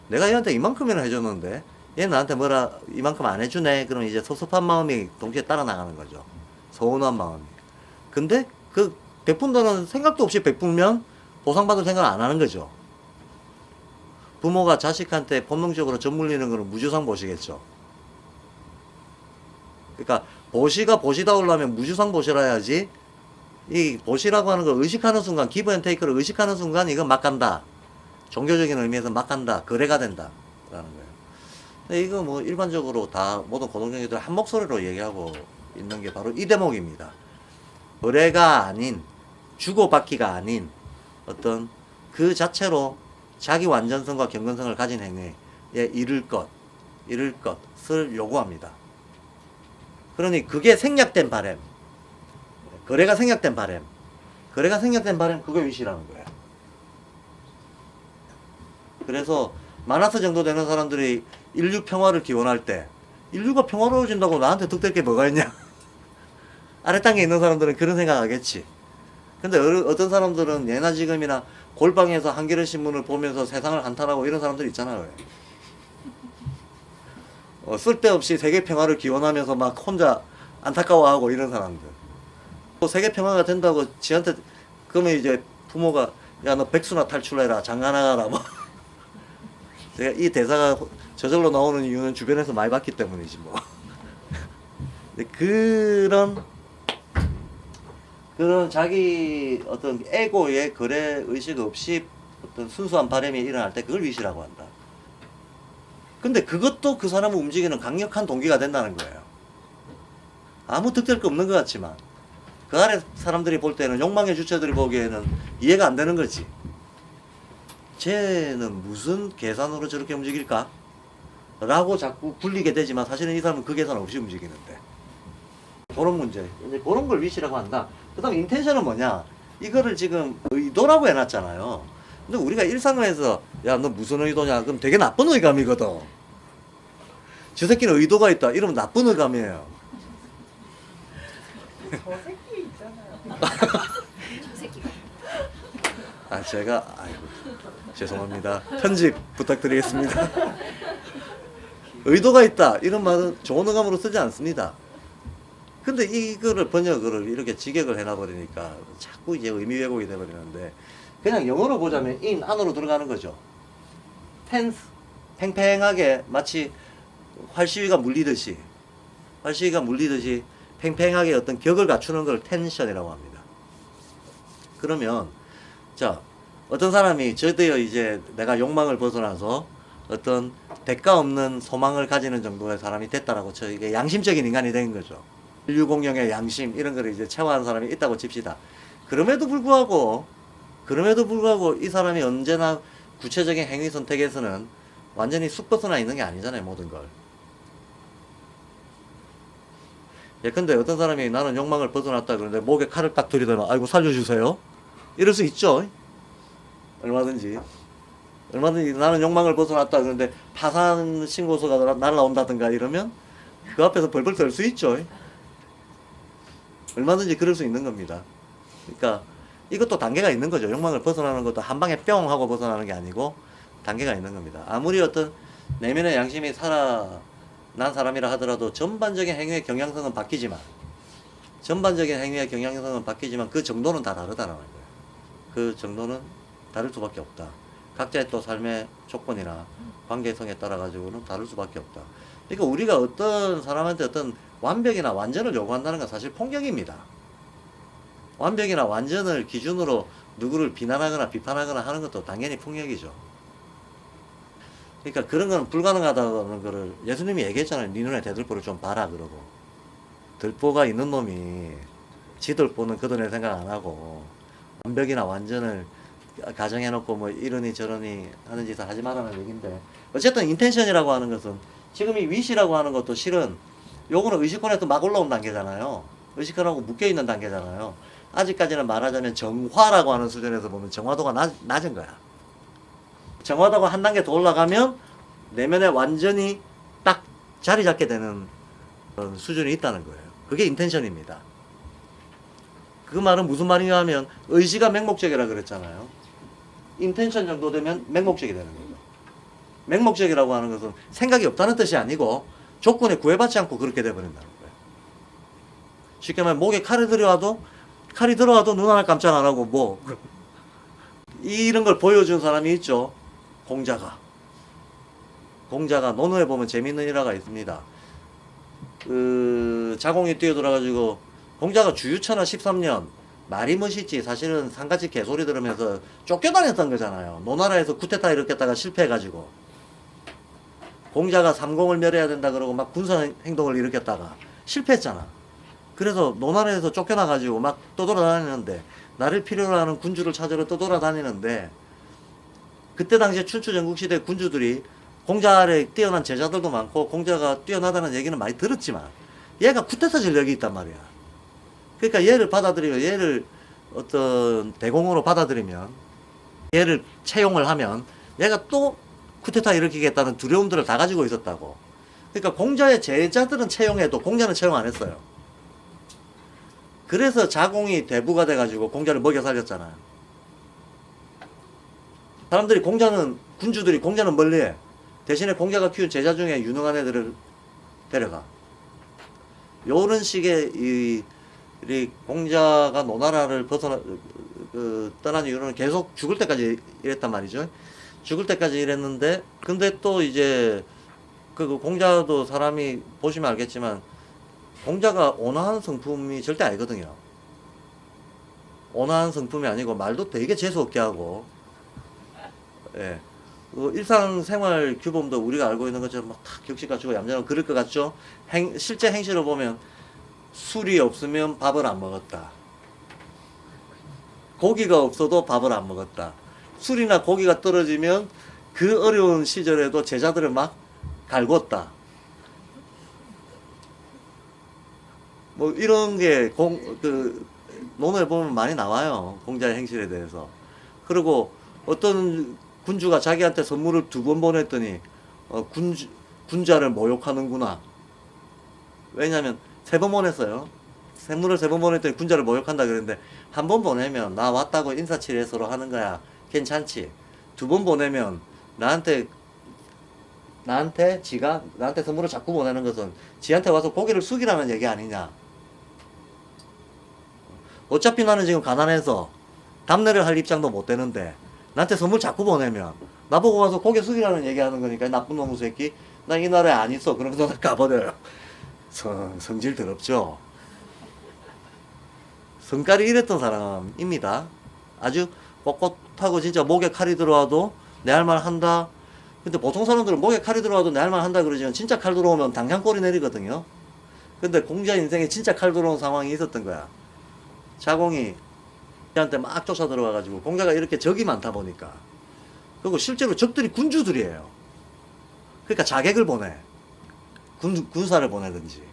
내가 얘한테 이만큼이나 해줬는데 얘 나한테 이만큼 안 해주네. 그럼 이제 섭섭한 마음이 동시에 따라 나가는 거죠. 서운한 마음이. 근데 그 베푼다는 생각도 없이 베풀면 보상받을 생각을 안 하는 거죠. 부모가 자식한테 본능적으로 젖물리는 거는 무주상 보시겠죠. 그러니까 보시가 보시다우려면 무주상 보시라 해야지, 이 보시라고 하는 걸 의식하는 순간, 기브 앤 테이크를 의식하는 순간 이건 막 간다. 종교적인 의미에서 막 간다. 거래가 된다. 라는 거예요. 근데 이거 뭐 일반적으로 다 모든 고등종교들 한 목소리로 얘기하고 있는 게 바로 이 대목입니다. 거래가 아닌, 주고받기가 아닌 어떤 그 자체로 자기 완전성과 경건성을 가진 행위에 이를 것을 요구합니다. 그러니 그게 생략된 바램, 거래가 생략된 바램, 그거 위시라는 거예요. 그래서 마나스 정도 되는 사람들이 인류 평화를 기원할 때, 인류가 평화로워진다고 나한테 득될 게 뭐가 있냐? 아래 땅에 있는 사람들은 그런 생각하겠지. 근데 어떤 사람들은 예나 지금이나 골방에서 한겨레 신문을 보면서 세상을 한탄하고 이런 사람들 있잖아요. 쓸데없이 세계 평화를 기원하면서 막 혼자 안타까워하고 이런 사람들. 또 세계 평화가 된다고 지한테 그러면 이제 부모가 야 너 백수나 탈출해라, 장가나가라 뭐. 제가 이 대사가 저절로 나오는 이유는 주변에서 많이 봤기 때문이지 뭐. 근데 그런 자기 어떤 에고의 거래 의식 없이 어떤 순수한 바람이 일어날 때 그걸 위시라고 한다. 근데 그것도 그 사람을 움직이는 강력한 동기가 된다는 거예요. 아무 득될 거 없는 것 같지만 그 안에 사람들이 볼 때는, 욕망의 주체들이 보기에는 이해가 안 되는 거지. 쟤는 무슨 계산으로 저렇게 움직일까? 라고 자꾸 굴리게 되지만 사실은 이 사람은 그 계산 없이 움직이는데. 그런 문제. 이제 그런 걸 위시라고 한다. 그 다음 인텐션은 뭐냐? 이거를 지금 의도라고 해놨잖아요. 근데 우리가 일상에서 야, 너 무슨 의도냐? 그럼 되게 나쁜 의감이거든. 저 새끼는 의도가 있다. 이러면 나쁜 의감이에요. 저 새끼 있잖아요. 저 새끼가. 아, 제가, 아이고, 죄송합니다. 편집 부탁드리겠습니다. 의도가 있다. 이런 말은 좋은 의감으로 쓰지 않습니다. 근데 이거를 번역을 이렇게 직역을 해놔버리니까 자꾸 이제 의미 왜곡이 돼버리는데, 그냥 영어로 보자면 in, 안으로 들어가는 거죠. tense, 팽팽하게 마치 활시위가 물리듯이 팽팽하게 어떤 격을 갖추는 걸 텐션이라고 합니다. 그러면 자, 어떤 사람이 저도요 이제 내가 욕망을 벗어나서 어떤 대가 없는 소망을 가지는 정도의 사람이 됐다라고 쳐, 이게 양심적인 인간이 된 거죠. 인류 공용의 양심 이런 거를 이제 체화한 사람이 있다고 칩시다. 그럼에도 불구하고 이 사람이 언제나 구체적인 행위 선택에서는 완전히 쑥 벗어나 있는 게 아니잖아요, 모든 걸. 예컨대 어떤 사람이 나는 욕망을 벗어났다 그러는데 목에 칼을 딱 들이대면 아이고 살려주세요 이럴 수 있죠. 얼마든지 나는 욕망을 벗어났다 그러는데 파산 신고서가 날라온다든가 이러면 그 앞에서 벌벌 떨 수 있죠. 얼마든지 그럴 수 있는 겁니다. 그러니까 이것도 단계가 있는 거죠. 욕망을 벗어나는 것도 한 방에 뿅 하고 벗어나는 게 아니고 단계가 있는 겁니다. 아무리 어떤 내면의 양심이 살아난 사람이라 하더라도 전반적인 행위의 경향성은 바뀌지만 그 정도는 다 다르다는 거예요. 그 정도는 다를 수밖에 없다. 각자의 또 삶의 조건이나 관계성에 따라 가지고는 다를 수밖에 없다. 그러니까 우리가 어떤 사람한테 어떤 완벽이나 완전을 요구한다는 건 사실 폭력입니다. 완벽이나 완전을 기준으로 누구를 비난하거나 비판하거나 하는 것도 당연히 폭력이죠. 그러니까 그런 건 불가능하다는 거를 예수님이 얘기했잖아요. 네 눈에 대들보를 좀 봐라 그러고. 들보가 있는 놈이 지들보는 그들의 생각 안 하고 완벽이나 완전을 가정해놓고 뭐 이러니 저러니 하는 짓을 하지 말라는 얘기인데, 어쨌든 인텐션이라고 하는 것은 지금 이 위시라고 하는 것도 실은 요거는 의식권에서 막 올라온 단계잖아요. 의식권하고 묶여있는 단계잖아요. 아직까지는 말하자면 정화라고 하는 수준에서 보면 정화도가 낮은 거야. 정화도가 한 단계 더 올라가면 내면에 완전히 딱 자리 잡게 되는 그런 수준이 있다는 거예요. 그게 인텐션입니다. 그 말은 무슨 말이냐 하면 의지가 맹목적이라 그랬잖아요. 인텐션 정도 되면 맹목적이 되는 거죠. 맹목적이라고 하는 것은 생각이 없다는 뜻이 아니고 조건에 구애받지 않고 그렇게 돼버린다는 거예요. 쉽게 말하면 목에 칼이 들어와도 눈 하나 깜짝 안 하고 뭐 이런 걸 보여준 사람이 있죠. 공자가 논어에 보면 재밌는 일화가 있습니다. 그 자공이 뛰어들어가지고 공자가 주유천하 13년 말이 멋있지 사실은 산같이 개소리 들으면서 쫓겨다녔던 거잖아요. 노나라에서 쿠데타 일으켰다가 실패해가지고 공자가 삼공을 멸해야 된다 그러고 막 군사 행동을 일으켰다가 실패했잖아. 그래서 노나라에서 쫓겨나가지고 막 떠돌아다니는데, 나를 필요로 하는 군주를 찾으러 떠돌아다니는데, 그때 당시에 춘추전국시대 군주들이 공자 아래 뛰어난 제자들도 많고 공자가 뛰어나다는 얘기는 많이 들었지만 얘가 쿠데타 전력이 있단 말이야. 그러니까 얘를 어떤 대공으로 받아들이면, 얘를 채용을 하면 얘가 또 쿠데타 일으키겠다는 두려움들을 다 가지고 있었다고. 그러니까 공자의 제자들은 채용해도 공자는 채용 안 했어요. 그래서 자공이 대부가 돼가지고 공자를 먹여 살렸잖아요. 사람들이 군주들이 공자는 멀리해. 대신에 공자가 키운 제자 중에 유능한 애들을 데려가. 요런 식의 이 공자가 노나라를 떠난 이유는 계속 죽을 때까지 이랬단 말이죠. 죽을 때까지 이랬는데, 근데 또 이제 그 공자도 사람이 보시면 알겠지만 공자가 온화한 성품이 절대 아니거든요. 온화한 성품이 아니고 말도 되게 재수없게 하고, 예. 일상생활 규범도 우리가 알고 있는 것처럼 막 탁 격식 갖추고 얌전하고 그럴 것 같죠? 실제 행실을 보면 술이 없으면 밥을 안 먹었다. 고기가 없어도 밥을 안 먹었다. 술이나 고기가 떨어지면 그 어려운 시절에도 제자들을 막 갈궜다. 뭐 이런 게 논어에 보면 많이 나와요. 공자의 행실에 대해서. 그리고 어떤 군주가 자기한테 선물을 2번 보냈더니 군자를 모욕하는구나. 왜냐하면 3번 보냈어요. 선물을 3번 보냈더니 군자를 모욕한다 그랬는데, 한 번 보내면 나 왔다고 인사치레 서로 하는 거야. 괜찮지. 2번 보내면 나한테 선물을 자꾸 보내는 것은 지한테 와서 고개를 숙이라는 얘기 아니냐. 어차피 나는 지금 가난해서 답례를 할 입장도 못 되는데 나한테 선물 자꾸 보내면 나보고 와서 고개 숙이라는 얘기 하는 거니까, 나쁜 놈의 새끼, 나 이 나라에 안 있어. 그러면서 가버려요. 성질 더럽죠. 성깔이 이랬던 사람입니다. 아주 꼿꼿하고 진짜 목에 칼이 들어와도 내 할 말 한다. 근데 보통 사람들은 목에 칼이 들어와도 내 할 말 한다 그러지만, 진짜 칼 들어오면 당장 꼬리 내리거든요. 근데 공자 인생에 진짜 칼 들어온 상황이 있었던 거야. 자공이 한테 막 쫓아 들어와가지고, 공자가 이렇게 적이 많다 보니까, 그리고 실제로 적들이 군주들이에요. 그러니까 자객을 보내. 군사를 보내든지.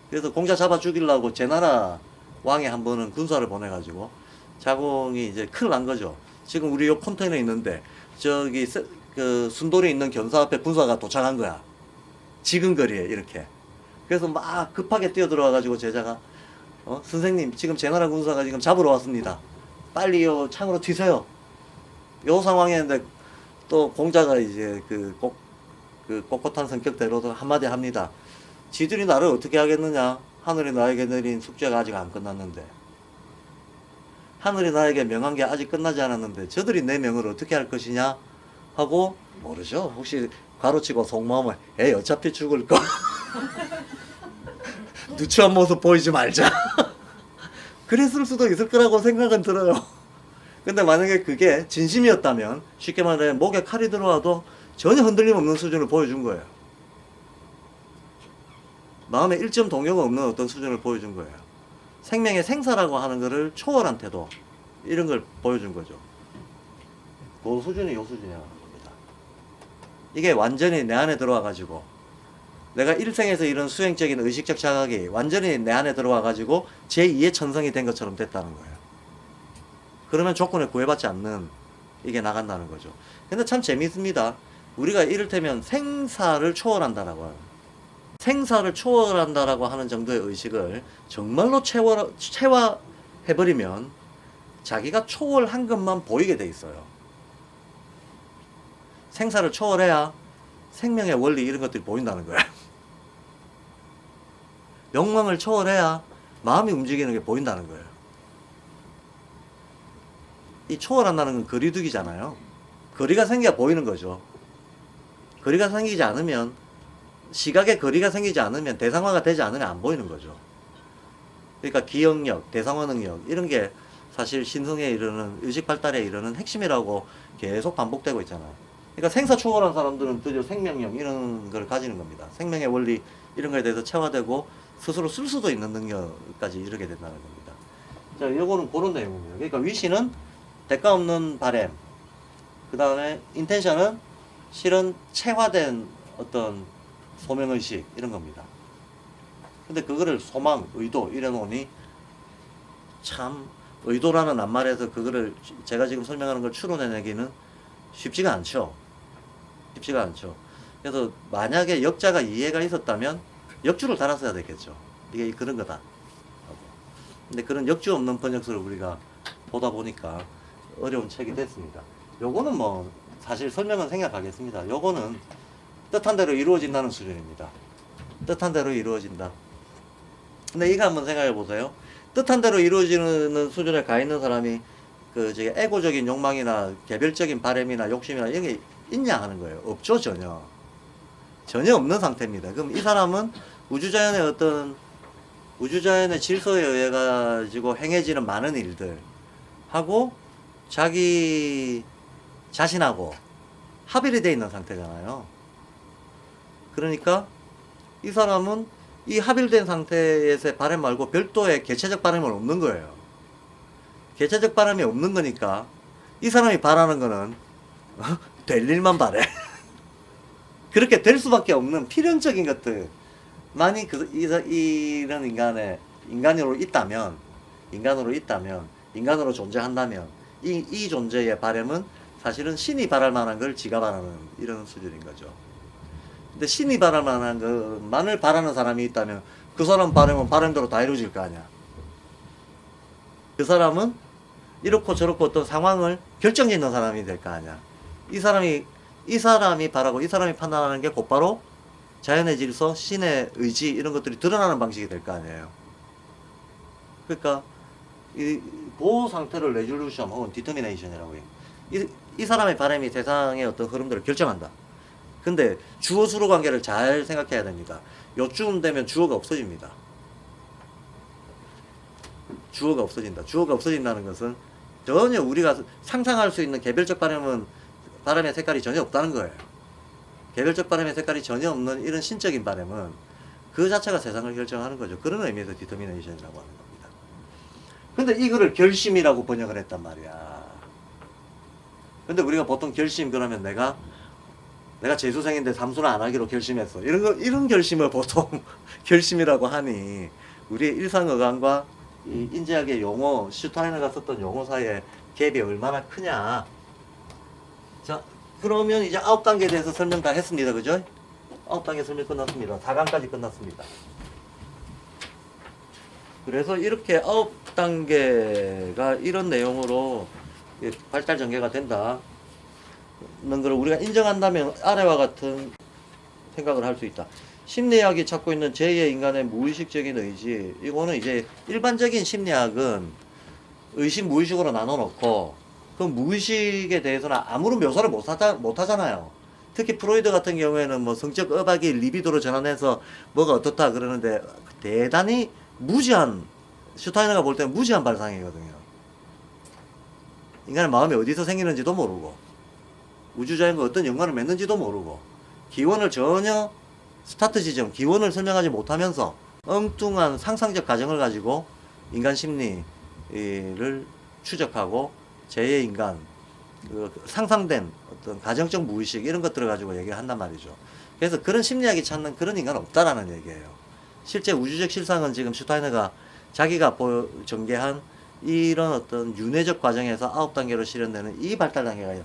그래서 공자 잡아 죽이려고 제나라 왕이 한 번은 군사를 보내가지고 자공이 이제 큰일 난 거죠. 지금 우리 요 컨테이너에 있는데 저기 그 순돌에 있는 견사 앞에 군사가 도착한 거야. 지금 거리에 이렇게. 그래서 막 급하게 뛰어들어와가지고 제자가 선생님, 지금 제나라 군사가 지금 잡으러 왔습니다. 빨리 요 창으로 튀세요. 요 상황이었는데 또 공자가 이제 그 꼿꼿한 성격대로도 한마디 합니다. 지들이 나를 어떻게 하겠느냐? 하늘이 나에게 내린 숙제가 아직 안 끝났는데, 하늘이 나에게 명한 게 아직 끝나지 않았는데 저들이 내 명을 어떻게 할 것이냐 하고, 모르죠. 혹시 가로치고 속마음을 에이 어차피 죽을 거 누추한 모습 보이지 말자 그랬을 수도 있을 거라고 생각은 들어요. 근데 만약에 그게 진심이었다면, 쉽게 말해 목에 칼이 들어와도 전혀 흔들림 없는 수준을 보여준 거예요. 마음에 1점 동요가 없는 어떤 수준을 보여준 거예요. 생명의 생사라고 하는 것을 초월한 태도, 이런 걸 보여준 거죠. 그 수준이 요 수준이라는 겁니다. 이게 완전히 내 안에 들어와 가지고, 내가 일생에서 이런 수행적인 의식적 자각이 완전히 내 안에 들어와 가지고 제2의 천성이 된 것처럼 됐다는 거예요. 그러면 조건에 구애받지 않는 이게 나간다는 거죠. 근데 참 재미있습니다. 우리가 이를테면 생사를 초월한다라고 하는, 생사를 초월한다라고 하는 정도의 의식을 정말로 체화해버리면 자기가 초월한 것만 보이게 돼 있어요. 생사를 초월해야 생명의 원리 이런 것들이 보인다는 거야. 욕망을 초월해야 마음이 움직이는 게 보인다는 거예요. 이 초월한다는 건 거리두기잖아요. 거리가 생겨야 보이는 거죠. 거리가 생기지 않으면, 시각에 거리가 생기지 않으면, 대상화가 되지 않으면 안 보이는 거죠. 그러니까 기억력, 대상화 능력, 이런 게 사실 신성에 이르는, 의식 발달에 이르는 핵심이라고 계속 반복되고 있잖아요. 그러니까 생사 초월한 사람들은 드디어 생명력 이런 걸 가지는 겁니다. 생명의 원리 이런 거에 대해서 체화되고 스스로 쓸 수도 있는 능력까지 이르게 된다는 겁니다. 자, 요거는 그런 내용입니다. 그러니까 위시는 대가 없는 바램, 그 다음에 인텐션은 실은 체화된 어떤 소명의식 이런 겁니다. 근데 그거를 소망, 의도 이래 놓으니 참, 의도라는 낱말에서 그거를 제가 지금 설명하는 걸 추론해내기는 쉽지가 않죠. 쉽지가 않죠. 그래서 만약에 역자가 이해가 있었다면 역주를 달았어야 됐겠죠. 이게 그런 거다. 근데 그런 역주 없는 번역서를 우리가 보다 보니까 어려운 책이 됐습니다. 요거는 뭐 사실 설명은 생략하겠습니다. 요거는 뜻한 대로 이루어진다는 수준입니다. 뜻한 대로 이루어진다. 근데 이거 한번 생각해 보세요. 뜻한 대로 이루어지는 수준에 가 있는 사람이 저기 에고적인 욕망이나 개별적인 바램이나 욕심이나 이런 게 있냐 하는 거예요. 없죠, 전혀. 전혀 없는 상태입니다. 그럼 이 사람은 우주자연의 어떤 우주자연의 질서에 의해 가지고 행해지는 많은 일들 하고 자기 자신하고 합일이 돼 있는 상태잖아요. 그러니까 이 사람은 이 합일된 상태에서의 바람 말고 별도의 개체적 바람은 없는 거예요. 개체적 바람이 없는 거니까 이 사람이 바라는 거는 될 일만 바래. 그렇게 될 수밖에 없는 필연적인 것들만이 이런 인간으로 있다면, 인간으로 존재한다면 이 존재의 바람은 사실은 신이 바랄 만한 걸 지가 바라는 이런 수준인 거죠. 근데 신이 바랄 만한 것만을 바라는 사람이 있다면 그 사람 바람은 바람대로 다 이루어질 거 아니야. 그 사람은 이렇고 저렇고 어떤 상황을 결정짓는 사람이 될 거 아니야. 이 사람이 바라고 이 사람이 판단하는 게 곧바로 자연의 질서, 신의 의지 이런 것들이 드러나는 방식이 될 거 아니에요. 그러니까 이 보호 상태를 레졸루션 혹은 디터미네이션이라고 해요. 이 사람의 바람이 세상의 어떤 흐름들을 결정한다. 근데 주어 수로 관계를 잘 생각해야 됩니다. 요쯤 되면 주어가 없어집니다. 주어가 없어진다. 주어가 없어진다는 것은 전혀 우리가 상상할 수 있는 개별적 바람의 색깔이 전혀 없다는 거예요. 개별적 바람의 색깔이 전혀 없는 이런 신적인 바람은 그 자체가 세상을 결정하는 거죠. 그런 의미에서 디터미네이션이라고 하는 겁니다. 근데 이거를 결심이라고 번역을 했단 말이야. 근데 우리가 보통 결심 그러면 내가 재수생인데 삼수는 안 하기로 결심했어. 이런 결심을 보통 결심이라고 하니 우리의 일상어감과 이 인지학의 용어, 슈타이너가 썼던 용어 사이에 갭이 얼마나 크냐. 자, 그러면 이제 9단계에 대해서 설명 다 했습니다. 그죠? 9단계 설명 끝났습니다. 4강까지 끝났습니다. 그래서 이렇게 9단계가 이런 내용으로 발달 전개가 된다. 는 걸 우리가 인정한다면 아래와 같은 생각을 할 수 있다. 심리학이 찾고 있는 제2의 인간의 무의식적인 의지, 이거는 이제 일반적인 심리학은 의식 무의식으로 나눠놓고 그 무의식에 대해서는 아무런 묘사를 못 하잖아요. 특히 프로이드 같은 경우에는 뭐 성적 의박이 리비도로 전환해서 뭐가 어떻다 그러는데 대단히 무지한, 슈타이너가 볼 때는 무지한 발상이거든요. 인간의 마음이 어디서 생기는지도 모르고 우주자연과 어떤 연관을 맺는지도 모르고 기원을 전혀 스타트 지점, 기원을 설명하지 못하면서 엉뚱한 상상적 가정을 가지고 인간 심리를 추적하고 제2의 인간, 상상된 어떤 가정적 무의식 이런 것들을 가지고 얘기를 한단 말이죠. 그래서 그런 심리학이 찾는 그런 인간은 없다라는 얘기예요. 실제 우주적 실상은 지금 슈타이너가 자기가 전개한 이런 어떤 윤회적 과정에서 9단계로 실현되는 이 발달 단계가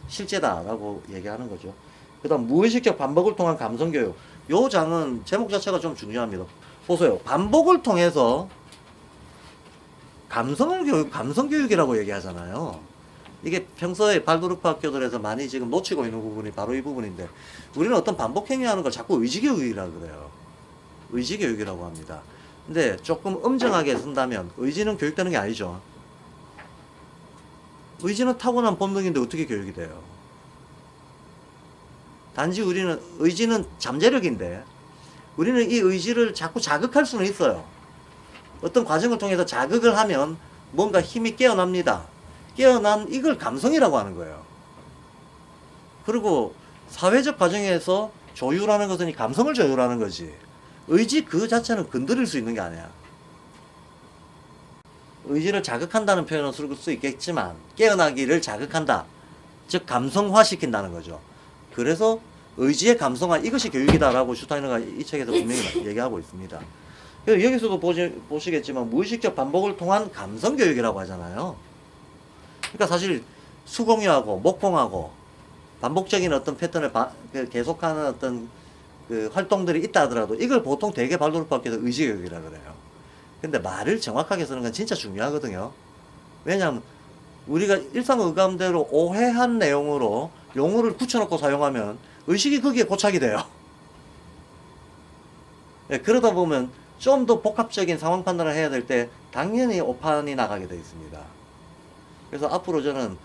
실제다라고 얘기하는 거죠. 그 다음 무의식적 반복을 통한 감성교육. 요 장은 제목 자체가 좀 중요합니다. 보세요. 반복을 통해서 감성교육이라고 얘기하잖아요. 이게 평소에 발도르프 학교들에서 많이 지금 놓치고 있는 부분이 바로 이 부분인데 우리는 어떤 반복행위하는 걸 자꾸 의지교육이라고 그래요. 의지교육이라고 합니다. 근데 조금 엄정하게 쓴다면 의지는 교육되는 게 아니죠. 의지는 타고난 본능인데 어떻게 교육이 돼요? 단지 의지는 잠재력인데 우리는 이 의지를 자꾸 자극할 수는 있어요. 어떤 과정을 통해서 자극을 하면 뭔가 힘이 깨어납니다. 깨어난 이걸 감성이라고 하는 거예요. 그리고 사회적 과정에서 조율하는 것은 이 감성을 조율하는 거지. 의지 그 자체는 건드릴 수 있는 게 아니야. 의지를 자극한다는 표현을 쓸 수 있겠지만 깨어나기를 자극한다. 즉 감성화시킨다는 거죠. 그래서 의지의 감성화 이것이 교육이다라고 슈타이너가 이 책에서 분명히 얘기하고 있습니다. 여기서도 보시겠지만 무의식적 반복을 통한 감성교육이라고 하잖아요. 그러니까 사실 수공유하고 목공하고 반복적인 어떤 패턴을 계속하는 어떤 그 활동들이 있다 하더라도 이걸 보통 대개 발도르프 학교에서 의지교육이라 그래요. 근데 말을 정확하게 쓰는 건 진짜 중요하거든요. 왜냐하면 우리가 일상의감대로 오해한 내용으로 용어를 굳혀놓고 사용하면 의식이 거기에 고착이 돼요. 네, 그러다 보면 좀 더 복합적인 상황 판단을 해야 될 때 당연히 오판이 나가게 되어 있습니다. 그래서 앞으로 저는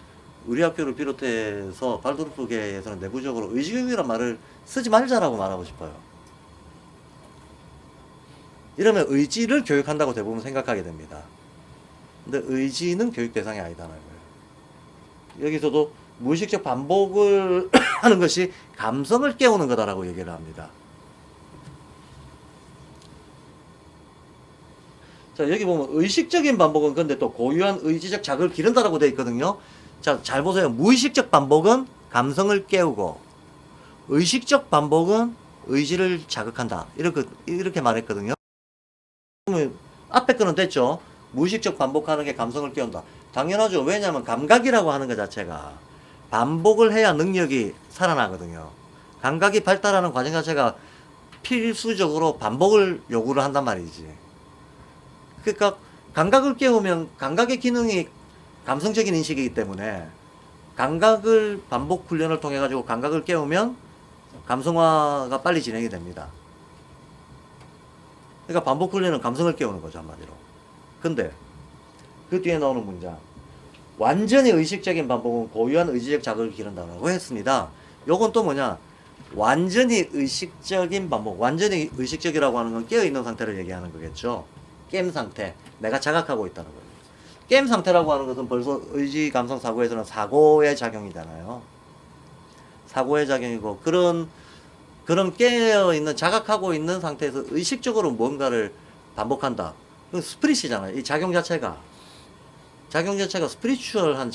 우리 학교를 비롯해서 발도르프계에서는 내부적으로 의지교육이라는 말을 쓰지 말자라고 말하고 싶어요. 이러면 의지를 교육한다고 대부분 생각하게 됩니다. 근데 의지는 교육 대상이 아니다는 거예요. 여기서도 무의식적 반복을 하는 것이 감성을 깨우는 거다라고 얘기를 합니다. 자, 여기 보면 의식적인 반복은 근데 또 고유한 의지적 자극을 기른다라고 되어 있거든요. 자, 잘 보세요. 무의식적 반복은 감성을 깨우고 의식적 반복은 의지를 자극한다. 이렇게 말했거든요. 그러면 앞에 거는 됐죠. 무의식적 반복하는 게 감성을 깨운다. 당연하죠. 왜냐하면 감각이라고 하는 것 자체가 반복을 해야 능력이 살아나거든요. 감각이 발달하는 과정 자체가 필수적으로 반복을 요구를 한단 말이지. 그러니까 감각을 깨우면 감각의 기능이 감성적인 인식이기 때문에 감각을 반복 훈련을 통해 가지고 감각을 깨우면 감성화가 빨리 진행이 됩니다. 그러니까 반복 훈련은 감성을 깨우는 거죠, 한마디로. 근데 그 뒤에 나오는 문장, 완전히 의식적인 반복은 고유한 의지적 자극을 기른다고 했습니다. 요건 또 뭐냐, 완전히 의식적인 반복, 완전히 의식적이라고 하는 건 깨어있는 상태를 얘기하는 거겠죠. 게임 상태, 내가 자각하고 있다는 거예요. 게임 상태라고 하는 것은 벌써 의지, 감성, 사고에서는 사고의 작용이잖아요. 사고의 작용이고, 그런 깨어있는, 자각하고 있는 상태에서 의식적으로 뭔가를 반복한다. 그건 스피릿이잖아요. 이 작용 자체가 스피리추얼한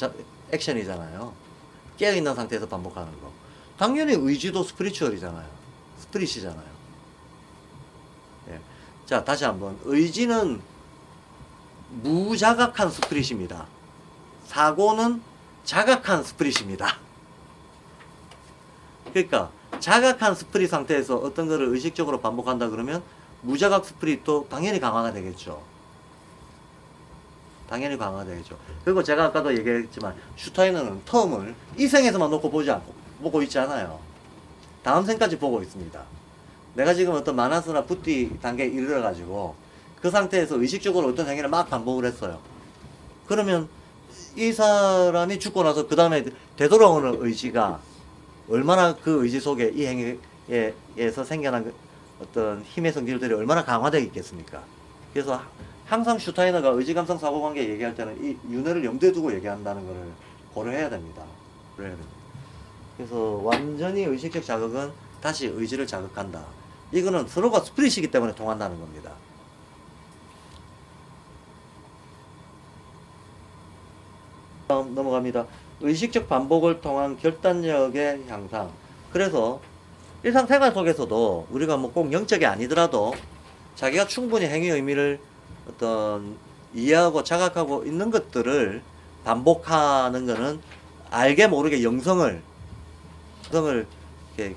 액션이잖아요. 깨어있는 상태에서 반복하는 거. 당연히 의지도 스피리추얼이잖아요. 스피릿이잖아요. 예. 자, 다시 한번. 의지는 무자각한 스피릿입니다. 사고는 자각한 스피릿입니다. 그러니까 자각한 스피릿 상태에서 어떤 거를 의식적으로 반복한다 그러면 무자각 스피릿도 당연히 강화가 되겠죠. 당연히 강화가 되겠죠. 그리고 제가 아까도 얘기했지만 슈타이너는 텀을 이 생에서만 놓고 보고 있지 않아요. 다음 생까지 보고 있습니다. 내가 지금 어떤 마나스나 부띠 단계에 이르러 가지고 그 상태에서 의식적으로 어떤 행위를 막 반복을 했어요. 그러면 이 사람이 죽고 나서 그 다음에 되돌아오는 의지가 얼마나 그 의지 속에 이 행위에서 생겨난 어떤 힘의 성질들이 얼마나 강화되어 있겠습니까? 그래서 항상 슈타이너가 의지, 감성, 사고 관계 얘기할 때는 이 윤회를 염두에 두고 얘기한다는 것을 고려해야 됩니다. 그래서 완전히 의식적 자극은 다시 의지를 자극한다. 이거는 서로가 스프릿이기 때문에 통한다는 겁니다. 다음 넘어갑니다. 의식적 반복을 통한 결단력의 향상. 그래서 일상생활 속에서도 우리가 뭐 꼭 영적이 아니더라도 자기가 충분히 행위의 의미를 어떤 이해하고 자각하고 있는 것들을 반복하는 것은 알게 모르게 영성을 이렇게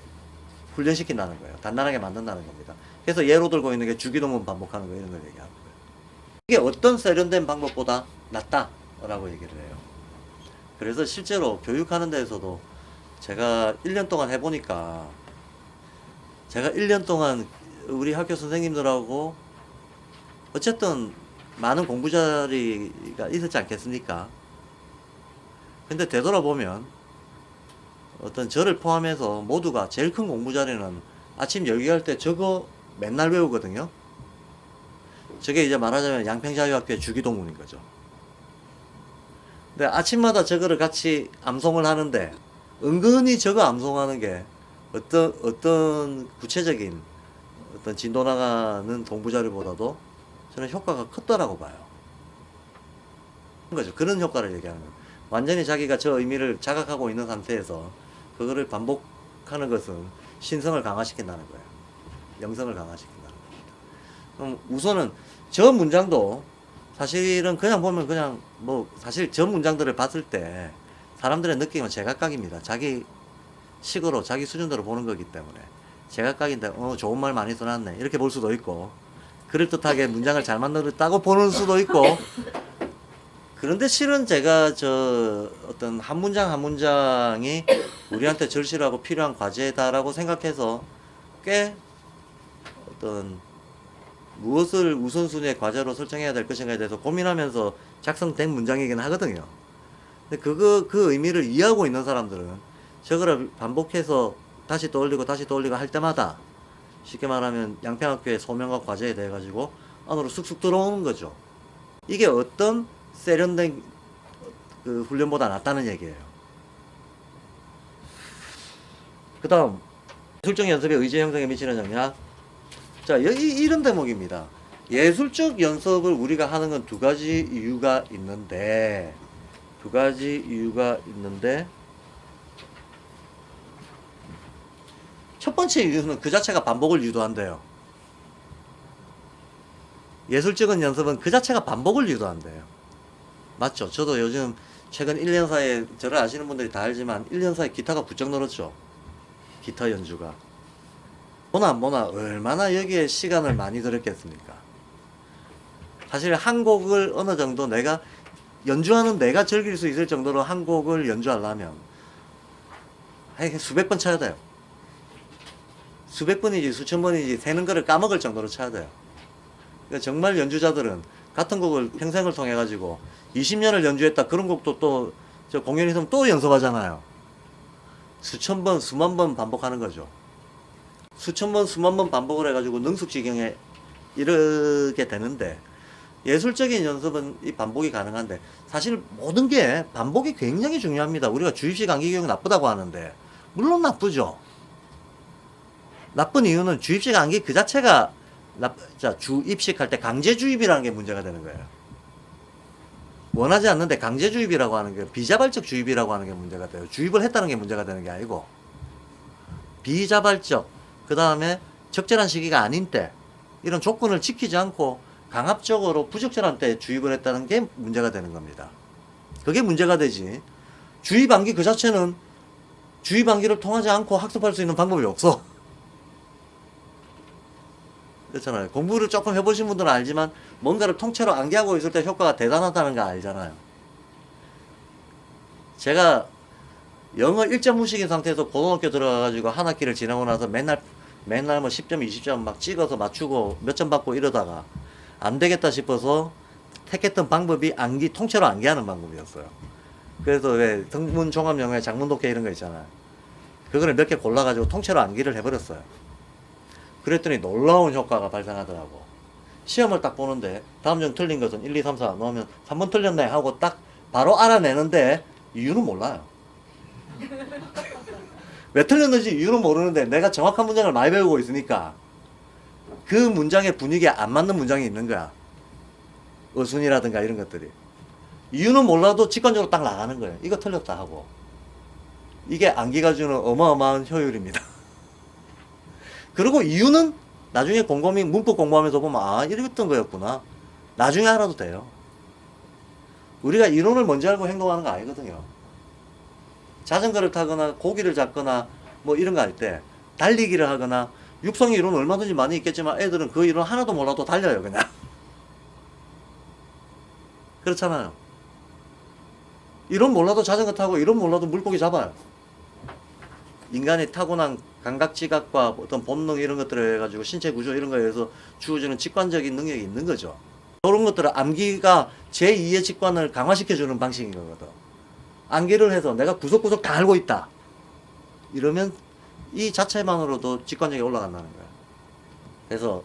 훈련시킨다는 거예요. 단단하게 만든다는 겁니다. 그래서 예로 들고 있는 게 주기도문 반복하는 거 이런 걸 얘기하는 거예요. 이게 어떤 세련된 방법보다 낫다라고 얘기를 해요. 그래서 실제로 교육하는 데에서도 제가 1년 동안 해보니까 제가 1년 동안 우리 학교 선생님들하고 어쨌든 많은 공부 자리가 있었지 않겠습니까? 근데 되돌아보면 어떤 저를 포함해서 모두가 제일 큰 공부 자리는 아침 열기할 때 저거 맨날 외우거든요. 저게 이제 말하자면 양평자유학교의 주기도문인 거죠. 근데 아침마다 저거를 같이 암송을 하는데 은근히 저거 암송하는 게 어떤 구체적인 어떤 진도 나가는 공부 자료보다도 저는 효과가 컸더라고 봐요. 그런 거죠. 그런 효과를 얘기하는 거예요. 완전히 자기가 저 의미를 자각하고 있는 상태에서 그거를 반복하는 것은 신성을 강화시킨다는 거예요. 영성을 강화시킨다는 겁니다. 그럼 우선은 저 문장도 사실은 그냥 보면 그냥 뭐 사실 저 문장들을 봤을 때 사람들의 느낌은 제각각입니다. 자기 식으로 자기 수준대로 보는 거기 때문에 제각각인데 좋은 말 많이 써놨네 이렇게 볼 수도 있고 그럴듯하게 문장을 잘 만들었다고 보는 수도 있고 그런데 실은 제가 저 어떤 한 문장 한 문장이 우리한테 절실하고 필요한 과제다라고 생각해서 꽤 어떤 무엇을 우선순위의 과제로 설정해야 될 것인가에 대해서 고민하면서 작성된 문장이긴 하거든요. 근데 그 의미를 이해하고 있는 사람들은 저거를 반복해서 다시 떠올리고 할 때마다 쉽게 말하면 양평학교의 소명과 과제에 대해 가지고 안으로 쑥쑥 들어오는 거죠. 이게 어떤 세련된 그 훈련보다 낫다는 얘기예요. 그 다음 예술적 연습의 의지 형성에 미치는 영향. 자, 이런 대목입니다. 예술적 연습을 우리가 하는 건 두 가지 이유가 있는데 첫 번째 이유는 그 자체가 반복을 유도한대요. 예술적인 연습은 그 자체가 반복을 유도한대요. 맞죠? 저도 요즘 최근 1년 사이에, 저를 아시는 분들이 다 알지만 1년 사이에 기타가 부쩍 늘었죠. 기타 연주가. 뭐나 얼마나 여기에 시간을 많이 들였겠습니까? 사실 한 곡을 어느 정도 내가 연주하는 내가 즐길 수 있을 정도로 한 곡을 연주하려면 수백 번 쳐야 돼요. 수백 번이지 수천 번이지 세는 거를 까먹을 정도로 쳐야 돼요. 그러니까 정말 연주자들은 같은 곡을 평생을 통해 가지고 20년을 연주했다, 그런 곡도 또 저 공연 있으면 또 연습하잖아요. 수천 번 수만 번 반복하는 거죠. 수천 번 수만 번 반복을 해가지고 능숙지경에 이르게 되는데, 예술적인 연습은 이 반복이 가능한데, 사실 모든 게 반복이 굉장히 중요합니다. 우리가 주입식 암기 교육 나쁘다고 하는데 물론 나쁘죠. 나쁜 이유는 주입식 암기 그 자체가 자, 주입식 할 때 강제 주입이라는 게 문제가 되는 거예요. 원하지 않는데 강제 주입이라고 하는 게, 비자발적 주입이라고 하는 게 문제가 돼요. 주입을 했다는 게 문제가 되는 게 아니고, 비자발적, 그 다음에 적절한 시기가 아닌 때, 이런 조건을 지키지 않고 강압적으로 부적절한 때 주입을 했다는 게 문제가 되는 겁니다. 그게 문제가 되지, 주입 암기 그 자체는 주입 암기를 통하지 않고 학습할 수 있는 방법이 없어. 그렇잖아요. 공부를 조금 해보신 분들은 알지만 뭔가를 통째로 암기하고 있을 때 효과가 대단하다는 거 알잖아요. 제가 영어 1점 무식인 상태에서 고등학교 들어가가지고 한 학기를 지나고 나서 맨날 뭐 10점 20점 막 찍어서 맞추고 몇 점 받고 이러다가 안 되겠다 싶어서 택했던 방법이 통째로 암기하는 방법이었어요. 그래서 왜 등문 종합 영어에 장문 독해 이런 거 있잖아요. 그거를 몇 개 골라가지고 통째로 암기를 해버렸어요. 그랬더니 놀라운 효과가 발생하더라고. 시험을 딱 보는데 다음 중 틀린 것은 1, 2, 3, 4 넣으면 3번 틀렸네 하고 딱 바로 알아내는데 이유는 몰라요. 왜 틀렸는지 이유는 모르는데 내가 정확한 문장을 많이 배우고 있으니까 그 문장의 분위기에 안 맞는 문장이 있는 거야. 어순이라든가 이런 것들이. 이유는 몰라도 직관적으로 딱 나가는 거예요. 이거 틀렸다 하고. 이게 암기가 주는 어마어마한 효율입니다. 그리고 이유는 나중에 곰곰이 문법 공부하면서 보면, 아, 이랬던 거였구나. 나중에 알아도 돼요. 우리가 이론을 먼저 알고 행동하는 거 아니거든요. 자전거를 타거나 고기를 잡거나 뭐 이런 거 할 때, 달리기를 하거나, 육상 이론 얼마든지 많이 있겠지만 애들은 그 이론 하나도 몰라도 달려요, 그냥. 그렇잖아요. 이론 몰라도 자전거 타고 이론 몰라도 물고기 잡아요. 인간이 타고난 감각지각과 어떤 본능 이런 것들을 해가지고 신체 구조 이런 거에 의해서 주어지는 직관적인 능력이 있는 거죠. 그런 것들을 암기가 제2의 직관을 강화시켜주는 방식인 거거든. 암기를 해서 내가 구석구석 다 알고 있다. 이러면 이 자체만으로도 직관력이 올라간다는 거야. 그래서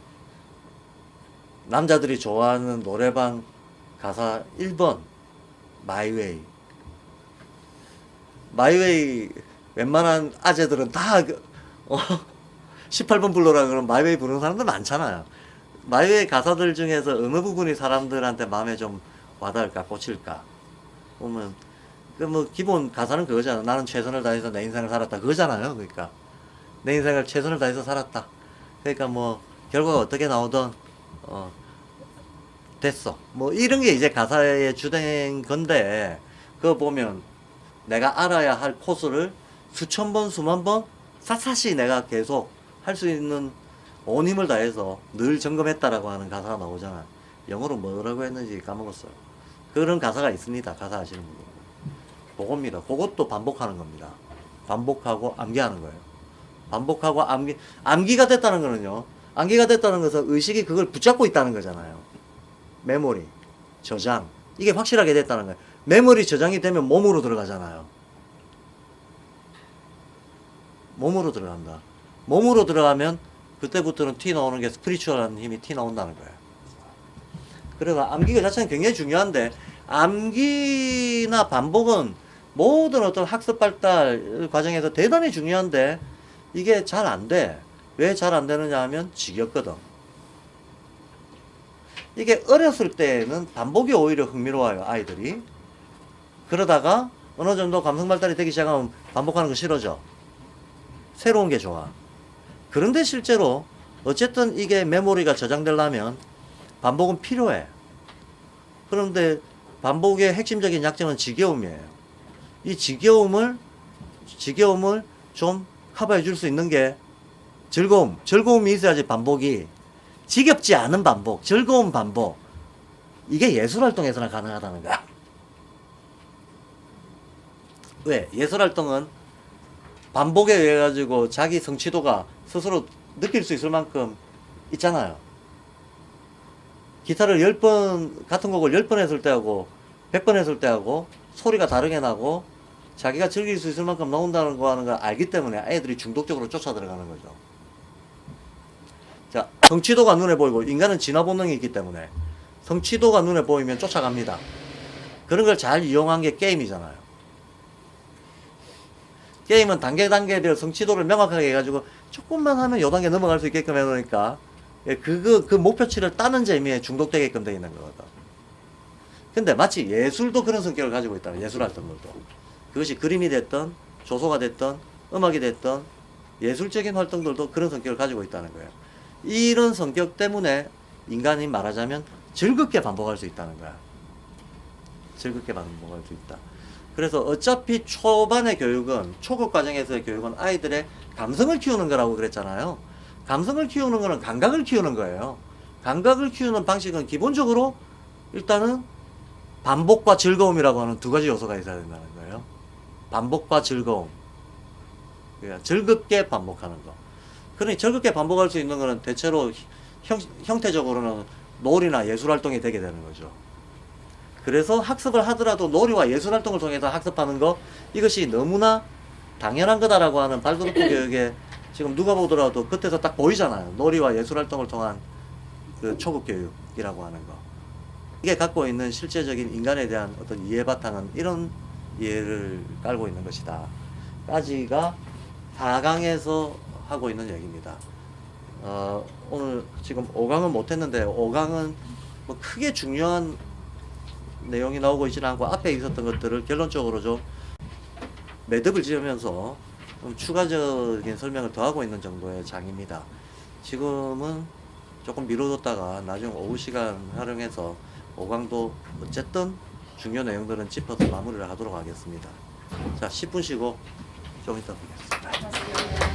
남자들이 좋아하는 노래방 가사 1번 마이웨이. 마이웨이 웬만한 아재들은 다 18번 불러라 그러면 마이웨이 부르는 사람들 많잖아요. 마이웨이 가사들 중에서 어느 부분이 사람들한테 마음에 좀 와닿을까, 꽂힐까 보면 그 뭐 기본 가사는 그거잖아. 나는 최선을 다해서 내 인생을 살았다, 그거잖아요. 그러니까 내 인생을 최선을 다해서 살았다. 그러니까 뭐 결과가 어떻게 나오든 됐어, 뭐 이런 게 이제 가사의 주된 건데, 그거 보면 내가 알아야 할 코스를 수천 번 수만 번 샅샅이 내가 계속 할 수 있는 온 힘을 다해서 늘 점검했다라고 하는 가사가 나오잖아. 영어로 뭐라고 했는지 까먹었어요. 그런 가사가 있습니다. 가사 아시는 분들. 그겁니다. 그것도 반복하는 겁니다. 반복하고 암기하는 거예요. 반복하고 암기가 됐다는 거는요. 암기가 됐다는 것은 의식이 그걸 붙잡고 있다는 거잖아요. 메모리, 저장. 이게 확실하게 됐다는 거예요. 메모리 저장이 되면 몸으로 들어가잖아요. 몸으로 들어간다. 몸으로 들어가면 그때부터는 티 나오는 게 스피리추얼한 힘이 티 나온다는 거예요. 그래서 암기 그 자체는 굉장히 중요한데 암기나 반복은 모든 어떤 학습 발달 과정에서 대단히 중요한데 이게 잘 안 돼. 왜 잘 안 되느냐 하면 지겹거든. 이게 어렸을 때는 반복이 오히려 흥미로워요, 아이들이. 그러다가 어느 정도 감성 발달이 되기 시작하면 반복하는 거 싫어져. 새로운 게 좋아. 그런데 실제로 어쨌든 이게 메모리가 저장되려면 반복은 필요해. 그런데 반복의 핵심적인 약점은 지겨움이에요. 이 지겨움을 좀 커버해 줄 수 있는 게 즐거움이 있어야지 반복이. 지겹지 않은 반복, 즐거운 반복. 이게 예술활동에서나 가능하다는 거야. 왜? 예술활동은 반복에 의해 가지고 자기 성취도가 스스로 느낄 수 있을 만큼 있잖아요. 기타를 10번, 같은 곡을 10번 했을 때하고 100번 했을 때하고 소리가 다르게 나고 자기가 즐길 수 있을 만큼 나온다는 거 하는 걸 알기 때문에 아이들이 중독적으로 쫓아 들어가는 거죠. 자, 성취도가 눈에 보이고 인간은 진화 본능이 있기 때문에 성취도가 눈에 보이면 쫓아갑니다. 그런 걸 잘 이용한 게 게임이잖아요. 게임은 단계별 성취도를 명확하게 해가지고 조금만 하면 요 단계 넘어갈 수 있게끔 해놓으니까 그 목표치를 따는 재미에 중독되게끔 되어 있는 거거든. 근데 마치 예술도 그런 성격을 가지고 있다는 예술활동들도. 그것이 그림이 됐던 조소가 됐던 음악이 됐던 예술적인 활동들도 그런 성격을 가지고 있다는 거예요. 이런 성격 때문에 인간이 말하자면 즐겁게 반복할 수 있다는 거야. 즐겁게 반복할 수 있다. 그래서 어차피 초반의 교육은, 초급 과정에서의 교육은 아이들의 감성을 키우는 거라고 그랬잖아요. 감성을 키우는 거는 감각을 키우는 거예요. 감각을 키우는 방식은 기본적으로 일단은 반복과 즐거움이라고 하는 두 가지 요소가 있어야 된다는 거예요. 반복과 즐거움. 그러니까 즐겁게 반복하는 거. 그러니 즐겁게 반복할 수 있는 거는 대체로 형태적으로는 놀이나 예술활동이 되게 되는 거죠. 그래서 학습을 하더라도 놀이와 예술활동을 통해서 학습하는 거, 이것이 너무나 당연한 거다라고 하는 발도르프 교육에 지금 누가 보더라도 겉에서 딱 보이잖아요. 놀이와 예술활동을 통한 그 초급 교육이라고 하는 거. 이게 갖고 있는 실제적인 인간에 대한 어떤 이해 바탕은 이런 이해를 깔고 있는 것이다. 까지가 4강에서 하고 있는 얘기입니다. 오늘 지금 5강은 못했는데 5강은 뭐 크게 중요한 내용이 나오고 있지는 않고 앞에 있었던 것들을 결론적으로 좀 매듭을 지으면서 좀 추가적인 설명을 더하고 있는 정도의 장입니다. 지금은 조금 미뤄뒀다가 나중 오후 시간 활용해서 5강도 어쨌든 중요 내용들은 짚어서 마무리를 하도록 하겠습니다. 자, 10분 쉬고 좀 이따 보겠습니다.